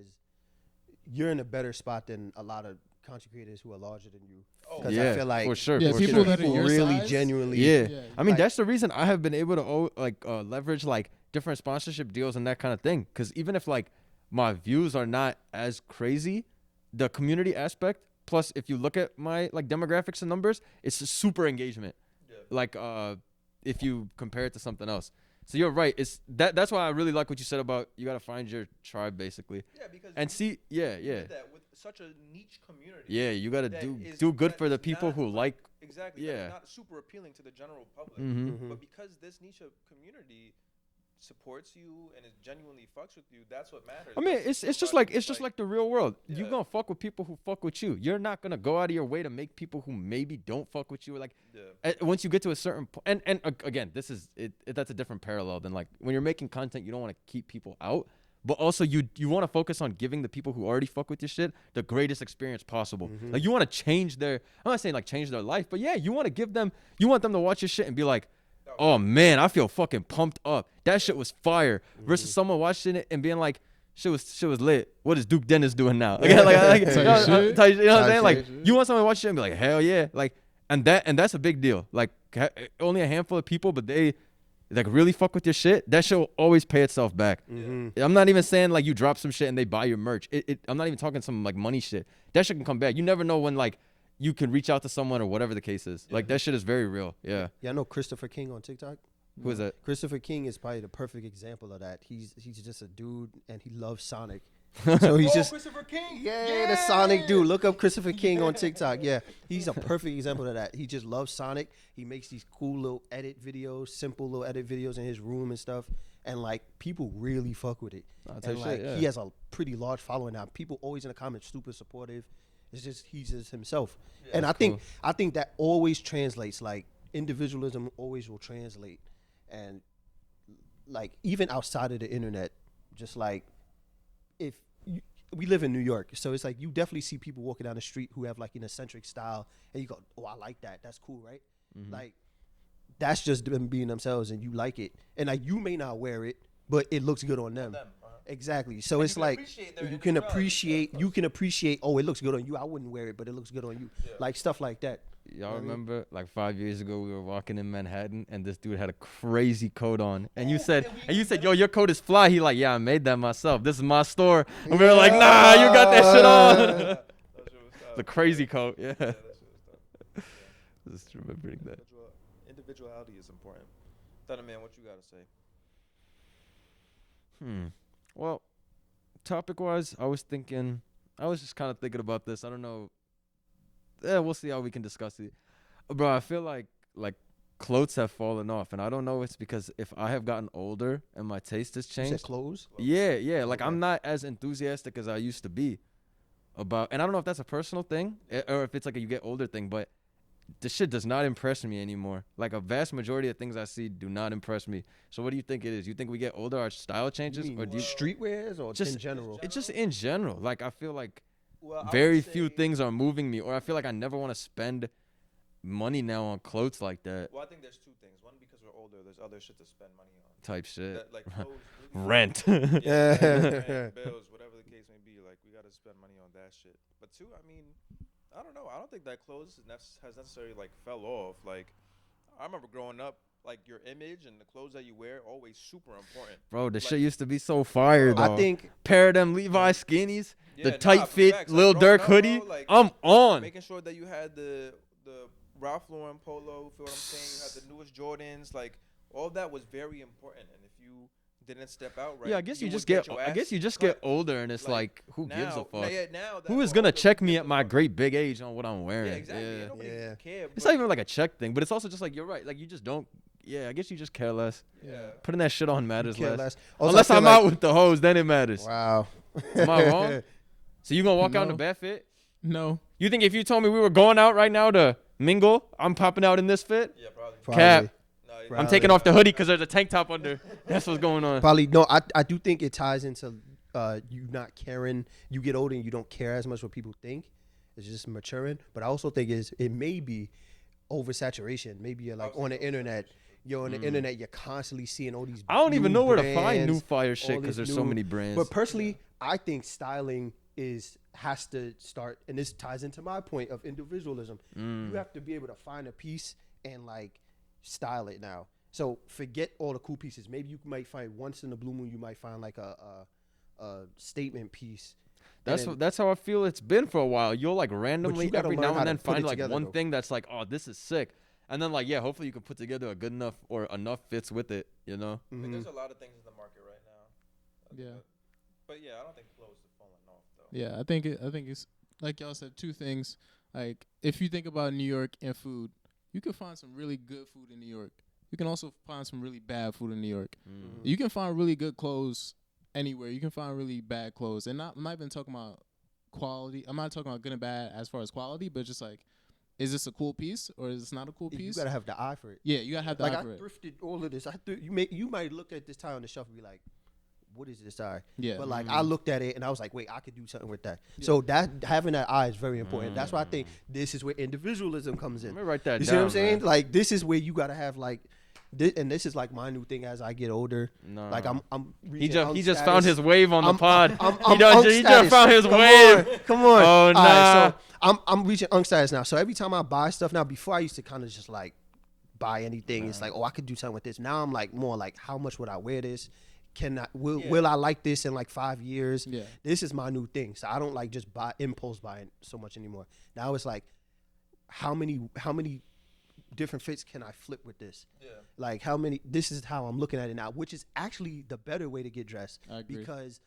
you're in a better spot than a lot of content creators who are larger than you. Oh, Because yeah, I feel like for sure. Yeah, for people sure. that are people your really size. genuinely. Yeah. Yeah, I mean, like- that's the reason I have been able to leverage like different sponsorship deals and that kind of thing. Because even if like my views are not as crazy, the community aspect, plus if you look at my like demographics and numbers, it's a super engagement. Yeah. Like if you compare it to something else. So you're right. It's that's why I really like what you said about you got to find your tribe basically. Yeah, because And see, yeah. you did that with such a niche community. Yeah, you got to that is- do good that for the is people not, who like. exactly. Yeah. That is not super appealing to the general public. Mm-hmm. But because this niche of community supports you and it genuinely fucks with you, that's what matters. I mean, That's it's just nobody- like the real world. You Yeah. gonna fuck with people who fuck with you. You're not gonna go out of your way to make people who maybe don't fuck with you. Like yeah. once you get to a certain point, and again, this is it. That's a different parallel than like when you're making content. You don't want to keep people out, but also you want to focus on giving the people who already fuck with your shit the greatest experience possible. Like you want to change their. I'm not saying like change their life, but yeah, you want to give them. You want them to watch your shit and be like, oh man, I feel fucking pumped up. That shit was fire. Versus someone watching it and being like, shit was lit. What is Duke Dennis doing now? Like, Type you know shit. what I'm saying? Type Like, shit. you want someone to watch shit and be like, hell yeah. Like, and that's a big deal. Like, only a handful of people, but they like really fuck with your shit. That shit will always pay itself back. I'm not even saying like you drop some shit and they buy your merch. I'm not even talking some like money shit. That shit can come back. You never know when like you can reach out to someone or whatever the case is. Like that shit is very real. Yeah. Yeah, I know Christopher King on TikTok. Who is that? Christopher King is probably the perfect example of that. He's just a dude and he loves Sonic. So he's just Christopher King. yeah, the Sonic dude. Look up Christopher King on TikTok. Yeah, he's a perfect example of that. He just loves Sonic. He makes these cool little edit videos, simple little edit videos in his room and stuff. And like people really fuck with it. I'll tell And you like shit, yeah. he has a pretty large following now. People always in the comments super supportive. It's just he's just himself. And I think that always translates. Like individualism always will translate. And like even outside of the internet, just like if we live in New York, so it's like you definitely see people walking down the street who have like an eccentric style, and you go, "Oh, I like that. That's cool, right?" Like that's just them being themselves, and you like it. And like you may not wear it, but it looks good on them. Exactly. So it's can like appreciate their you can individuality. appreciate. Oh, it looks good on you. I wouldn't wear it, but it looks good on you. Like stuff like that. Y'all remember like 5 years ago we were walking in Manhattan and this dude had a crazy coat on and you said yo, your coat is fly. He like, yeah, I made that myself. This is my store. And we were like, nah, you got that shit on. The crazy coat. Yeah. That shit was tough. Just remembering that. Individuality is important. Thunder Man, what you gotta say? Well, topic wise, I was just kind of thinking about this. I don't know. We'll see how we can discuss it. Bro, I feel like clothes have fallen off, and I don't know if it's because if I have gotten older and my taste has You said changed. clothes. Yeah. Like Okay. I'm not as enthusiastic as I used to be about, and I don't know if that's a personal thing or if it's like a you get older thing, but this shit does not impress me anymore. Like a vast majority of things I see do not impress me. So what do you think it is? You think we get older, our style changes, or do you? streetwears or Just in general? It's just in general. Like I feel like Well, very few things are moving me, or I feel like I never want to spend money now on clothes like that Well, I think there's two things. One, because we're older, there's other shit to spend money on. type shit. That, like clothes, really- Rent. Yeah, rent, bills, whatever the case may be. Like we gotta spend money on that shit. But two, I mean, I don't know. I don't think that clothes has necessarily like fell off. Like I remember growing up, like your image and the clothes that you wear always super important. Bro, the Like- shit used to be so fire though. I think Pair of them Levi skinnies, the Yeah, tight nah, fit facts. Lil Like, growing Durk up, hoodie. bro, like, I'm on. making sure that you had the Ralph Lauren polo. Feel what I'm saying? You had the newest Jordans. Like all of that was very important. And if you didn't step out right, Yeah, I guess you would just get. your I guess ass you just cut. get older, and it's like, who now, gives a fuck? Now that Who is we're gonna older, check who me gives at a my fuck? great big age on what I'm wearing? Yeah, exactly. Nobody Yeah. care. It's but- not even like a check thing, but it's also just like you're right. Like you just don't. Yeah, I guess you just care less. Yeah. Putting that shit on matters care less. less. Also, Unless I feel I'm like- out with the hoes, then it matters. Wow. Am I wrong? So you gonna walk out in a No. bad fit? No. You think if you told me we were going out right now to mingle, I'm popping out in this fit? Yeah, probably. Cap. No, I'm Probably. taking off the hoodie because there's a tank top under. That's what's going on. Probably no. I do think it ties into you not caring. You get older and you don't care as much what people think. It's just maturing. But I also think it may be oversaturation. Maybe you're like on the internet. You're on the internet. You're constantly seeing all these. I don't even new know where to find brands, new fire all shit because this there's so new- many brands. But personally, I think styling is has to start, and this ties into my point of individualism. You have to be able to find a piece and like style it now. So forget all the cool pieces. Maybe you might find once in the blue moon, you might find like a statement piece. That's how I feel it's been for a while. You'll like randomly gotta every learn now how and to then put find it like together, one though. thing that's like, oh, this is sick. And then like, yeah, hopefully you can put together a good enough or enough fits with it, you know? I mean, there's a lot of things in the market right now. Yeah. But yeah, I don't think clothes are falling off though. Yeah, I think it's like y'all said, two things. Like if you think about New York and food, you can find some really good food in New York. You can also find some really bad food in New York. You can find really good clothes anywhere. You can find really bad clothes. And I'm not even talking about quality. I'm not talking about good and bad as far as quality, but just like, is this a cool piece or is this not a cool piece? You gotta have the eye for it. Yeah, you gotta have the Like eye I for it. thrifted all of this. You might look at this tie on the shelf and be like, what is this eye? Yeah. But like I looked at it and I was like, wait, I could do something with that. So that having that eye is very important. That's why I think this is where individualism comes in. Let me write that You down. see what I'm saying? man. Like this is where you gotta have like, and this is like my new thing as I get older. No. Like I'm He reaching just unk just found status. his wave on the pod. I'm he just status. found his Come wave. on, come on. Oh, All nah. right, so I'm reaching unk status now. So every time I buy stuff now, before I used to kind of just like buy anything. It's like, oh, I could do something with this. Now I'm like more like, how much would I wear this? Will I like this in like 5 years? Yeah. This is my new thing. So I don't like just impulse buying so much anymore. Now it's like, how many different fits can I flip with this? Yeah. Like how many? This is how I'm looking at it now, which is actually the better way to get dressed I agree. because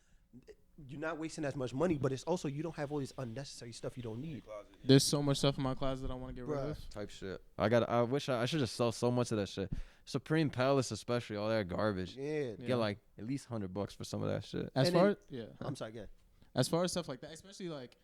you're not wasting as much money, but it's also you don't have all this unnecessary stuff you don't need. There's so much stuff in my closet I want to get rid Bruh. of. Type shit. I wish I should just sell so much of that shit. Supreme Palace, especially all that garbage. Yeah. Get like at least $100 for some of that shit. As And far then- yeah, I'm sorry, yeah. as far as stuff like that, especially like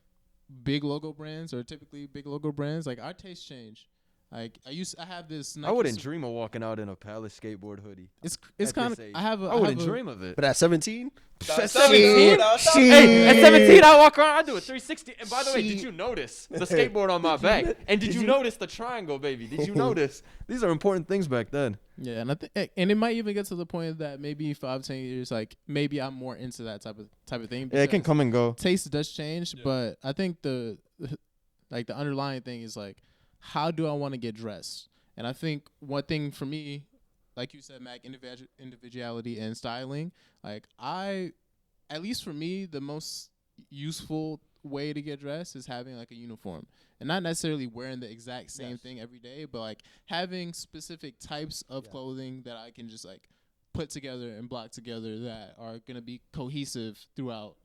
big logo brands or typically big logo brands, like our tastes change. Like I have this. Nike I wouldn't dream of walking out in a Palace skateboard hoodie. It's at kind this of. age. I have. I wouldn't dream of it. But at 17, At 17? Hey, at 17, I walk around, I do a 360. And by the way, did you notice the skateboard on my back? And did you notice the triangle, baby? Did you notice? These are important things back then. Yeah, and and it might even get to the point that maybe 5-10 years, like maybe I'm more into that type of thing. Yeah, it can because come and go. Taste does change, but I think the underlying thing is like, how do I want to get dressed? And I think one thing for me, like you said, Mac, individuality and styling. Like at least for me, the most useful way to get dressed is having like a uniform, and not necessarily wearing the exact same thing every day, but like having specific types of clothing that I can just like put together and block together that are gonna be cohesive throughout.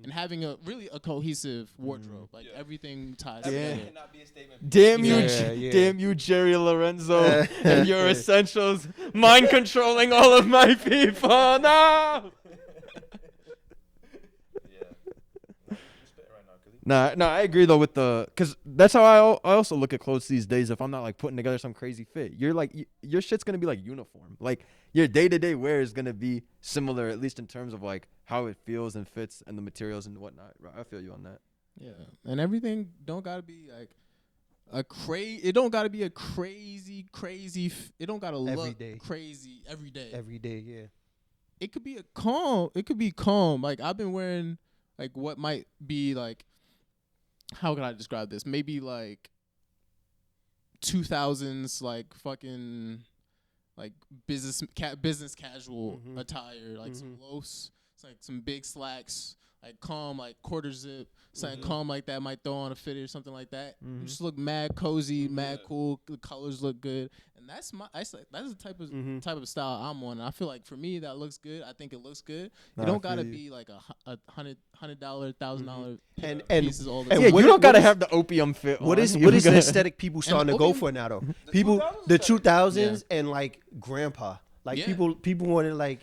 And having a cohesive wardrobe, like everything ties together. Cannot be a statement. Damn you, Yeah. damn you, Jerry Lorenzo, and your essentials, mind controlling all of my people. No. Nah, I agree though with cause that's how I also look at clothes these days. If I'm not like putting together some crazy fit, you're like your shit's gonna be like uniform. Like your day-to-day wear is gonna be similar, at least in terms of like how it feels and fits and the materials and whatnot. Right, I feel you on that. Yeah, and everything don't gotta be like it don't gotta be a crazy. It don't gotta Every look day. crazy every day. every day, yeah. It could be calm. It could be calm. Like I've been wearing like what might be like. How can I describe this? Maybe like 2000s, like fucking, like business casual attire, like some loafs, it's like some big slacks, like calm, like quarter zip, something calm like that. Might throw on a fitted or something like that. You just look mad cozy, mad cool. The colors look good, and that's the type of style I'm on. And I feel like for me that looks good. I think it looks good. Nah, It I don't gotta feel you. be like a $100, $1,000 And pieces all the Yeah, time. you don't gotta have the opium fit. What on. is You what is the gotta- aesthetic people starting to go opium- for now though? The People 2000s the aesthetic. 2000s and like grandpa. Like Yeah. people want to like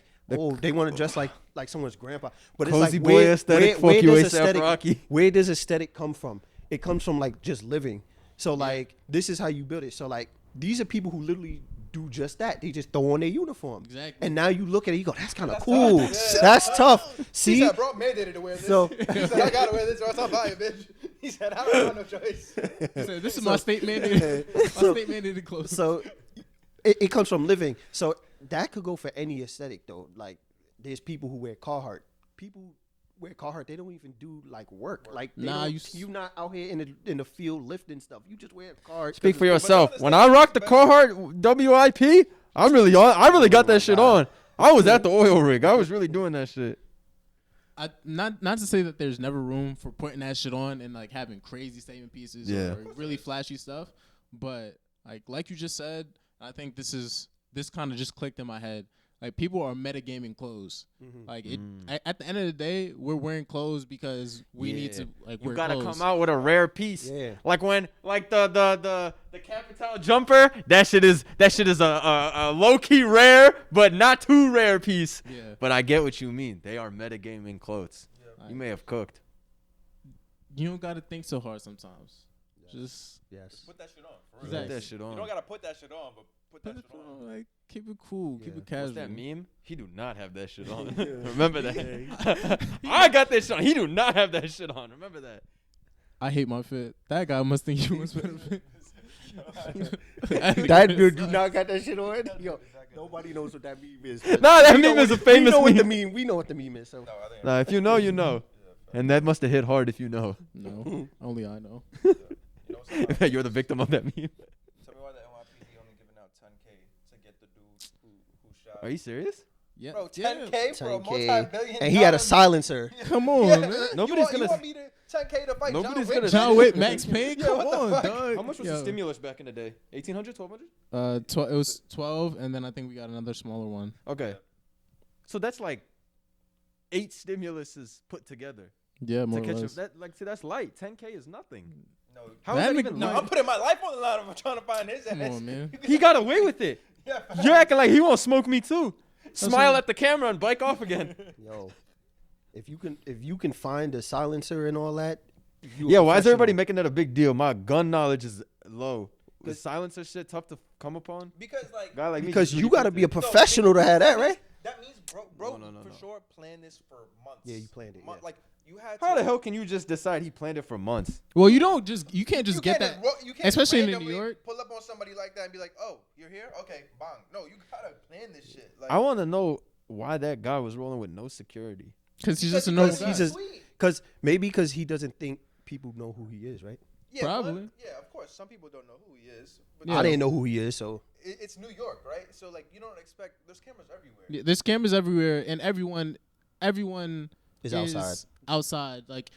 they want to dress like someone's grandpa. But it's Cozy like boy aesthetic, fuck you, does A$AP Rocky. where does aesthetic come from? It comes from like just living. So like this is how you build it. So like these are people who literally do just that. They just throw on their uniform. Exactly. And now you look at it, you go, that's kind of cool. That's tough. He See? said, bro, mandated to wear this. So- He said, I gotta wear this or else I'll buy it, bitch. He said, I don't have no choice. So this is my state mandated. My state mandated clothes. So it comes from living. So that could go for any aesthetic though. Like there's people who wear Carhartt. People wear Carhartt, they don't even do like work. Like Nah, you not out here in the field lifting stuff. You just wear Carhartt. Speak for But yourself. honestly, When I rock the but- Carhartt WIP, I really got that shit on. I was at the oil rig. I was really doing that shit. Not to say that there's never room for putting that shit on and like having crazy statement pieces Yeah. or really flashy stuff, but like you just said, I think this kind of just clicked in my head. Like people are metagaming clothes. Like it at the end of the day, we're wearing clothes because we need to like You wear gotta clothes. come out with a rare piece. Yeah. Like when the Capital jumper, that shit is a low key rare, but not too rare piece. Yeah. But I get what you mean. They are metagaming clothes. Yeah. You may have cooked. You don't gotta think so hard sometimes. Just Yes. Put that shit on. For real. Exactly. Put that shit on. You don't gotta put that shit on, but put that shit on. like keep it cool, keep Yeah. it casual. What's that meme? He do not have that shit on. Remember that? I got that shit on. He do not have that shit on. Remember that? I hate my fit. That guy must think you must fit. That dude do not got that shit on. Yo, nobody knows what that meme is. Nah, that meme is a famous We know what meme. the meme. We know what the meme is. So No, I think Nah, if you know, you know. And that must have hit hard if you know. No, only I know. you know what's up? You're the victim of that meme. Tell me why the NYPD only giving out 10K to get the dude who shot. Are you serious? Yeah, Bro, yeah. 10K for a 10K. multi-billion. And he had a silencer. Come on, Yeah, man. Nobody's you gonna- want me to 10K to fight Nobody's John gonna- Wick? John Wick, Max Payne. Yeah, Come what the on, fuck? dog. How much was Yo. the stimulus back in the day? 1,800, 1,200? It was 12, and then I think we got another smaller one. Okay. So that's like 8 stimuluses put together Yeah, more to or catch less. up. See, that's light. 10K is nothing. No, How is That that nigga- even no, light? I'm putting my life on the line if I'm trying to find his ass. Come on, man. He got away with it. Yeah, You're acting like he won't smoke me too. Smile what- at the camera and bike off again. Yo, if you can find a silencer and all that. Yeah, why is everybody making that a big deal? My gun knowledge is low. Is silencer shit tough to come upon? because like Guy like me Because just you really got to picked be a it. professional to have that, right? That means bro No. for sure planned this for months. Yeah, you planned it, yeah. Like you had. How to, the hell can you just decide he planned it for months? Well, you can't just get that. You can't especially in New randomly York. Pull up on somebody like that and be like, "Oh, you're here? Okay, bang." No, you gotta plan this shit. Like, I want to know why that guy was rolling with no security. Because he's just a because normal he's guy. just- Because because he doesn't think people know who he is, right? yeah, probably. yeah, of course. Some people don't know who he is. But Yeah. I didn't know who he is, so It's New York, right? So like, you don't expect. There's cameras everywhere. Yeah, there's cameras everywhere, and everyone Is outside. Outside, like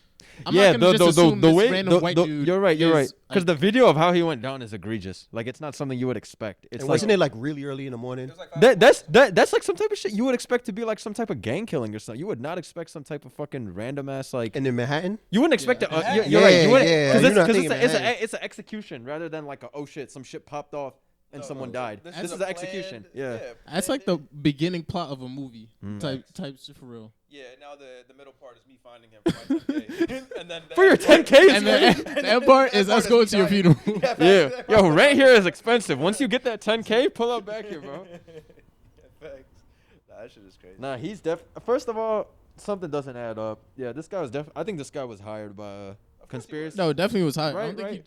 I'm Yeah, not gonna just assume the this way random white dude. you're right. is, Because like, the video of how he went down is egregious. Like it's not something you would expect. It's and like wasn't it like really early in the morning? It was like that's like some type of shit you would expect to be like some type of gang killing or something. You would not expect some type of fucking random ass like. And in Manhattan? You wouldn't expect Yeah. it. You're right. Yeah, You wouldn't, yeah, Because you're not it's, thinking Manhattan. it's an execution rather than like a oh shit some shit popped off and No, someone no, died. this This is is a an execution. planned- Yeah. That's like the beginning plot of a movie Mm. type shit for real. Yeah, now the middle part is me finding him for my 10K. And then the For your end part- 10K, And that part is us going to your funeral. yeah. Yo, rent here is expensive. Once you get that 10K, pull up back here, bro. Facts. Nah, that shit is crazy. Nah, he's First of all, something doesn't add up. Yeah, this guy was I think this guy was hired by a conspiracy. No, it definitely was high. I Right, don't think right.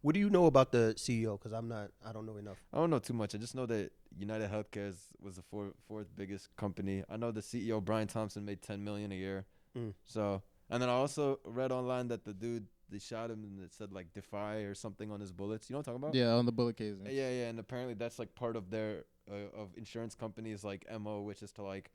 What do you know about the CEO? Because I don't know enough. I don't know too much. I just know that United Healthcare was the fourth biggest company. I know the CEO Brian Thompson made $10 million a year. Mm. So, and then I also read online that the dude they shot him and it said like "defy" or something on his bullets. You know what I'm talking about? Yeah, on the bullet casing. Yeah. And apparently that's like part of their of insurance companies like MO, which is to like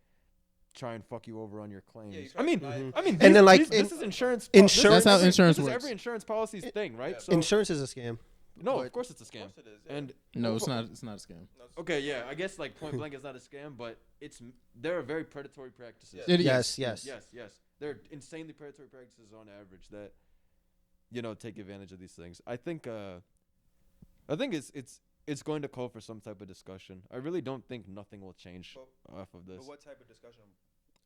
try and fuck you over on your claims. Yeah, you I mean, try to I mean, And then, like, this is insurance. insurance- That's how insurance this works. Is every insurance policy's thing, right? Yeah. So Insurance is a scam. no, but- of course it's a Of scam. course it is. Yeah. And No, it's not. It's not a scam. No, it's- okay, yeah, I guess like point blank is not a scam, but there are very predatory practices. Yeah. It is. Yes. There are insanely predatory practices on average that take advantage of these things. I think it's going to call for some type of discussion. I really don't think nothing will change off of this. But what type of discussion?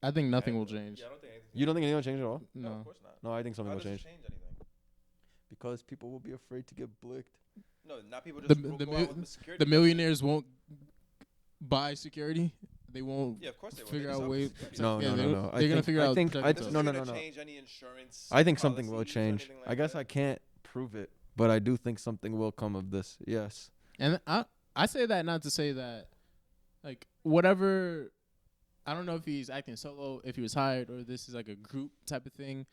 I think nothing will change. Yeah, I don't think anything. You don't think anything will change at all? No, No. of course not. No, I think something Why will does it change change anything? because people will be afraid to get blicked. No, not people The- just the go mil- out with security. The millionaires won't buy security. They won't. Yeah, of course they will. figure They out just ways- have No, Yeah, no, they're- no, no. they're I gonna think, figure I out think, protect I, This themselves. no, isn't no, no, gonna no. change any insurance. I think something will policies or change. anything I like guess that. I can't prove it, but I do think something will come of this. Yes. And I say that not to say that, like whatever I don't know if he's acting solo, if he was hired, or this is like a group type of thing.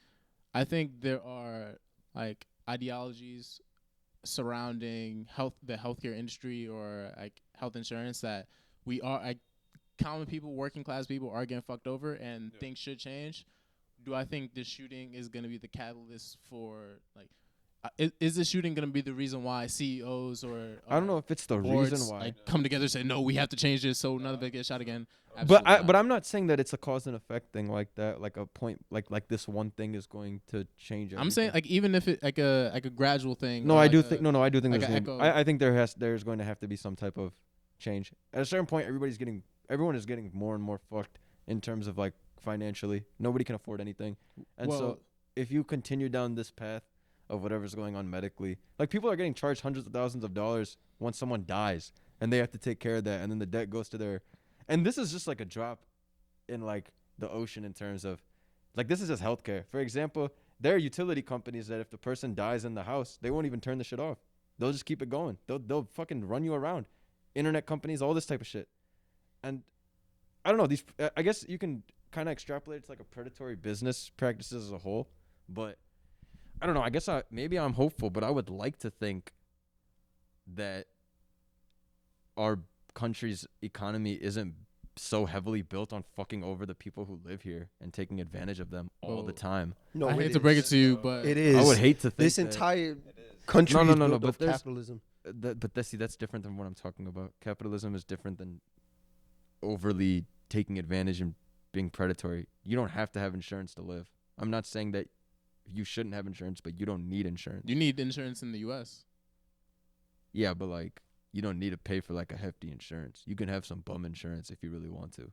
I think there are like ideologies surrounding the healthcare industry or like health insurance that we are like common people, working class people are getting fucked over, and things should change. Do I think this shooting is going to be the catalyst for like? Is this shooting going to be the reason why CEOs or I don't know if it's the boards, reason why. like come together and say no, we have to change this so none of it gets shot again? But I'm not saying that it's a cause and effect thing like that. Like a point, like this one thing is going to change. Everything. I'm saying like even if it like a gradual thing. No, or I like do think I do think like there's. an Gonna, echo. I think there's going to have to be some type of change. At a certain point, everyone is getting more and more fucked in terms of like financially. Nobody can afford anything, and so if you continue down this path of whatever's going on medically, like people are getting charged hundreds of thousands of dollars when someone dies, and they have to take care of that, and then the debt goes to their, and this is just like a drop in like the ocean in terms of, like this is just healthcare. For example, there are utility companies that if the person dies in the house, they won't even turn the shit off. They'll just keep it going. They'll fucking run you around. Internet companies, all this type of shit, and I don't know these. I guess you can kind of extrapolate it to like a predatory business practices as a whole, but I don't know. I guess maybe I'm hopeful, but I would like to think that our country's economy isn't so heavily built on fucking over the people who live here and taking advantage of them all the time. No, I hate to break it to you, but it is. I would hate to think this that. entire country No, is no, built but off there's- capitalism. That's different than what I'm talking about. Capitalism is different than overly taking advantage and being predatory. You don't have to have insurance to live. I'm not saying that you shouldn't have insurance, but you don't need insurance. you need insurance in the U.S. Yeah, but like you don't need to pay for like a hefty insurance. You can have some bum insurance if you really want to.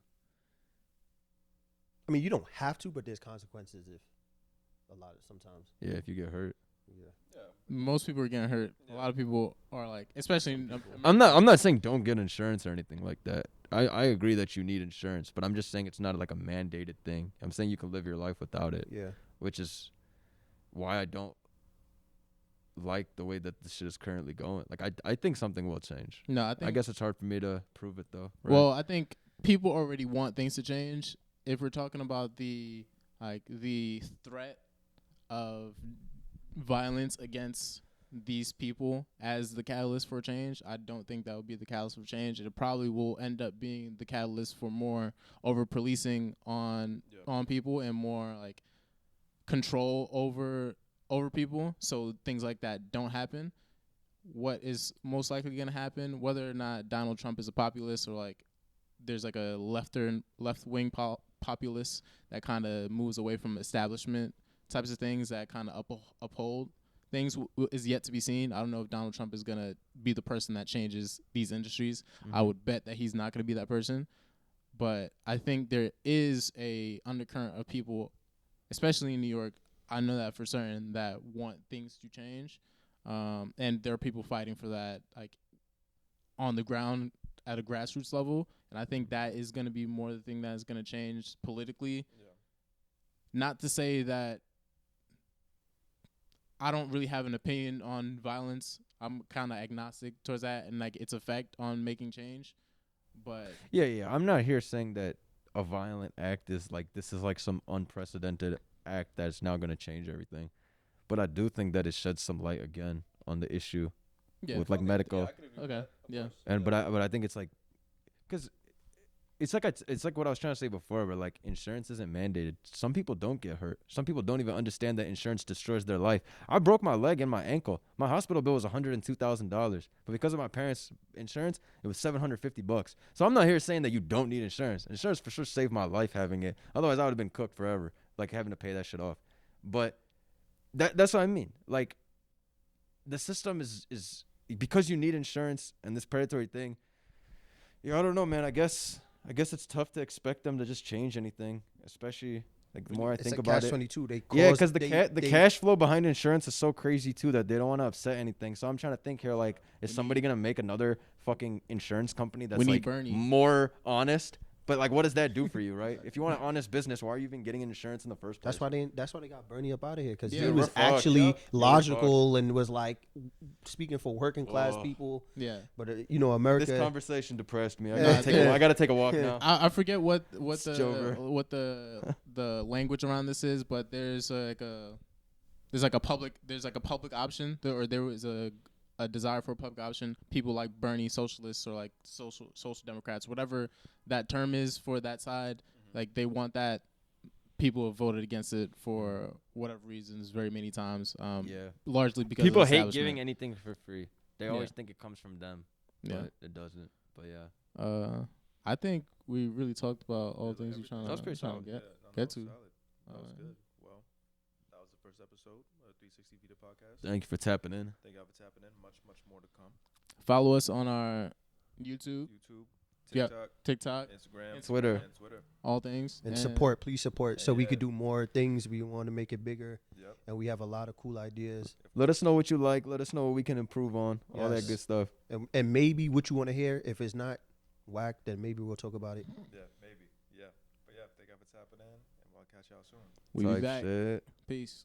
I mean, you don't have to, but there's consequences if a lot of sometimes. Yeah, if you get hurt. Yeah. Most people are getting hurt. A lot of people are like, especially in I'm not saying don't get insurance or anything like that. I agree that you need insurance, but I'm just saying it's not like a mandated thing. I'm saying you can live your life without it, Yeah. which is why I don't like the way that this shit is currently going. Like I think something will change. No, I think. I guess it's hard for me to prove it though. Right? Well, I think people already want things to change. If we're talking about the threat of violence against these people as the catalyst for change, I don't think that would be the catalyst for change. It probably will end up being the catalyst for more over policing on people and more like control over people, so things like that don't happen. What is most likely going to happen, whether or not Donald Trump is a populist or like there's like a left-wing populist that kind of moves away from establishment types of things that kind of uphold things is yet to be seen. I don't know if Donald Trump is going to be the person that changes these industries. Mm-hmm. I would bet that he's not going to be that person. But I think there is a undercurrent of people, especially in New York, I know that for certain, that want things to change. And there are people fighting for that, like on the ground at a grassroots level. And I think that is going to be more the thing that is going to change politically. Yeah. Not to say that I don't really have an opinion on violence. I'm kind of agnostic towards that and like its effect on making change. But yeah, I'm not here saying that a violent act is like this is like some unprecedented act that's now going to change everything. But I do think that it sheds some light again on the issue with like medical. Okay. Yeah. And but I think it's like, cause it's like what I was trying to say before, where like insurance isn't mandated. Some people don't get hurt. Some people don't even understand that insurance destroys their life. I broke my leg and my ankle. My hospital bill was $102,000, but because of my parents' insurance, it was $750. So I'm not here saying that you don't need insurance. Insurance for sure saved my life having it. Otherwise, I would have been cooked forever, like having to pay that shit off. But that's what I mean. Like the system is because you need insurance and this predatory thing. Yeah, I don't know, man. I guess it's tough to expect them to just change anything, especially like the more I think about it. Catch-22. Because the cash flow behind insurance is so crazy too that they don't want to upset anything. So I'm trying to think here, like, is somebody gonna make another fucking insurance company that's like Bernie. more honest But like, what does that do for you, right? If you want an honest business, why are you even getting insurance in the first place? That's why they got Bernie up out of here, because Yeah, he we're was fucked. actually Yep. Yeah, we're logical and was like speaking for working class Oh. people. Yeah. But America. This conversation depressed me. I Yeah. gotta take a walk now. I forget what It's over. the language around this is, but there's like a public option, or there was a desire for a public option. People like Bernie, socialists, or like social democrats, whatever that term is for that side, like they want that. People have voted against it for whatever reasons, very many times. Yeah. Largely because People of the hate establishment. giving anything for free. They Yeah. always think it comes from them, Yeah. but it doesn't. But yeah. I think we really talked about all Yeah, things you're trying That was pretty to solid. get. Yeah, Get that to. was solid. That was Uh, good. Well, that was the first episode of 360 Vita Podcast. Thank you for tapping in. Thank y'all for tapping in. Much more to come. Follow us on our YouTube, YouTube, Yep. TikTok, TikTok, Instagram, Twitter. and Twitter. all things. and support, please support, so we Yeah. could do more things. We want to make it bigger, Yep. and we have a lot of cool ideas. Let us know what you like. Let us know what we can improve on. All that Yes. good stuff. And maybe what you want to hear. If it's not whack, then maybe we'll talk about it. Yeah, maybe. Yeah. But yeah, thank y'all for tapping in, and we'll catch y'all soon. We'll be Type back. shit. Peace.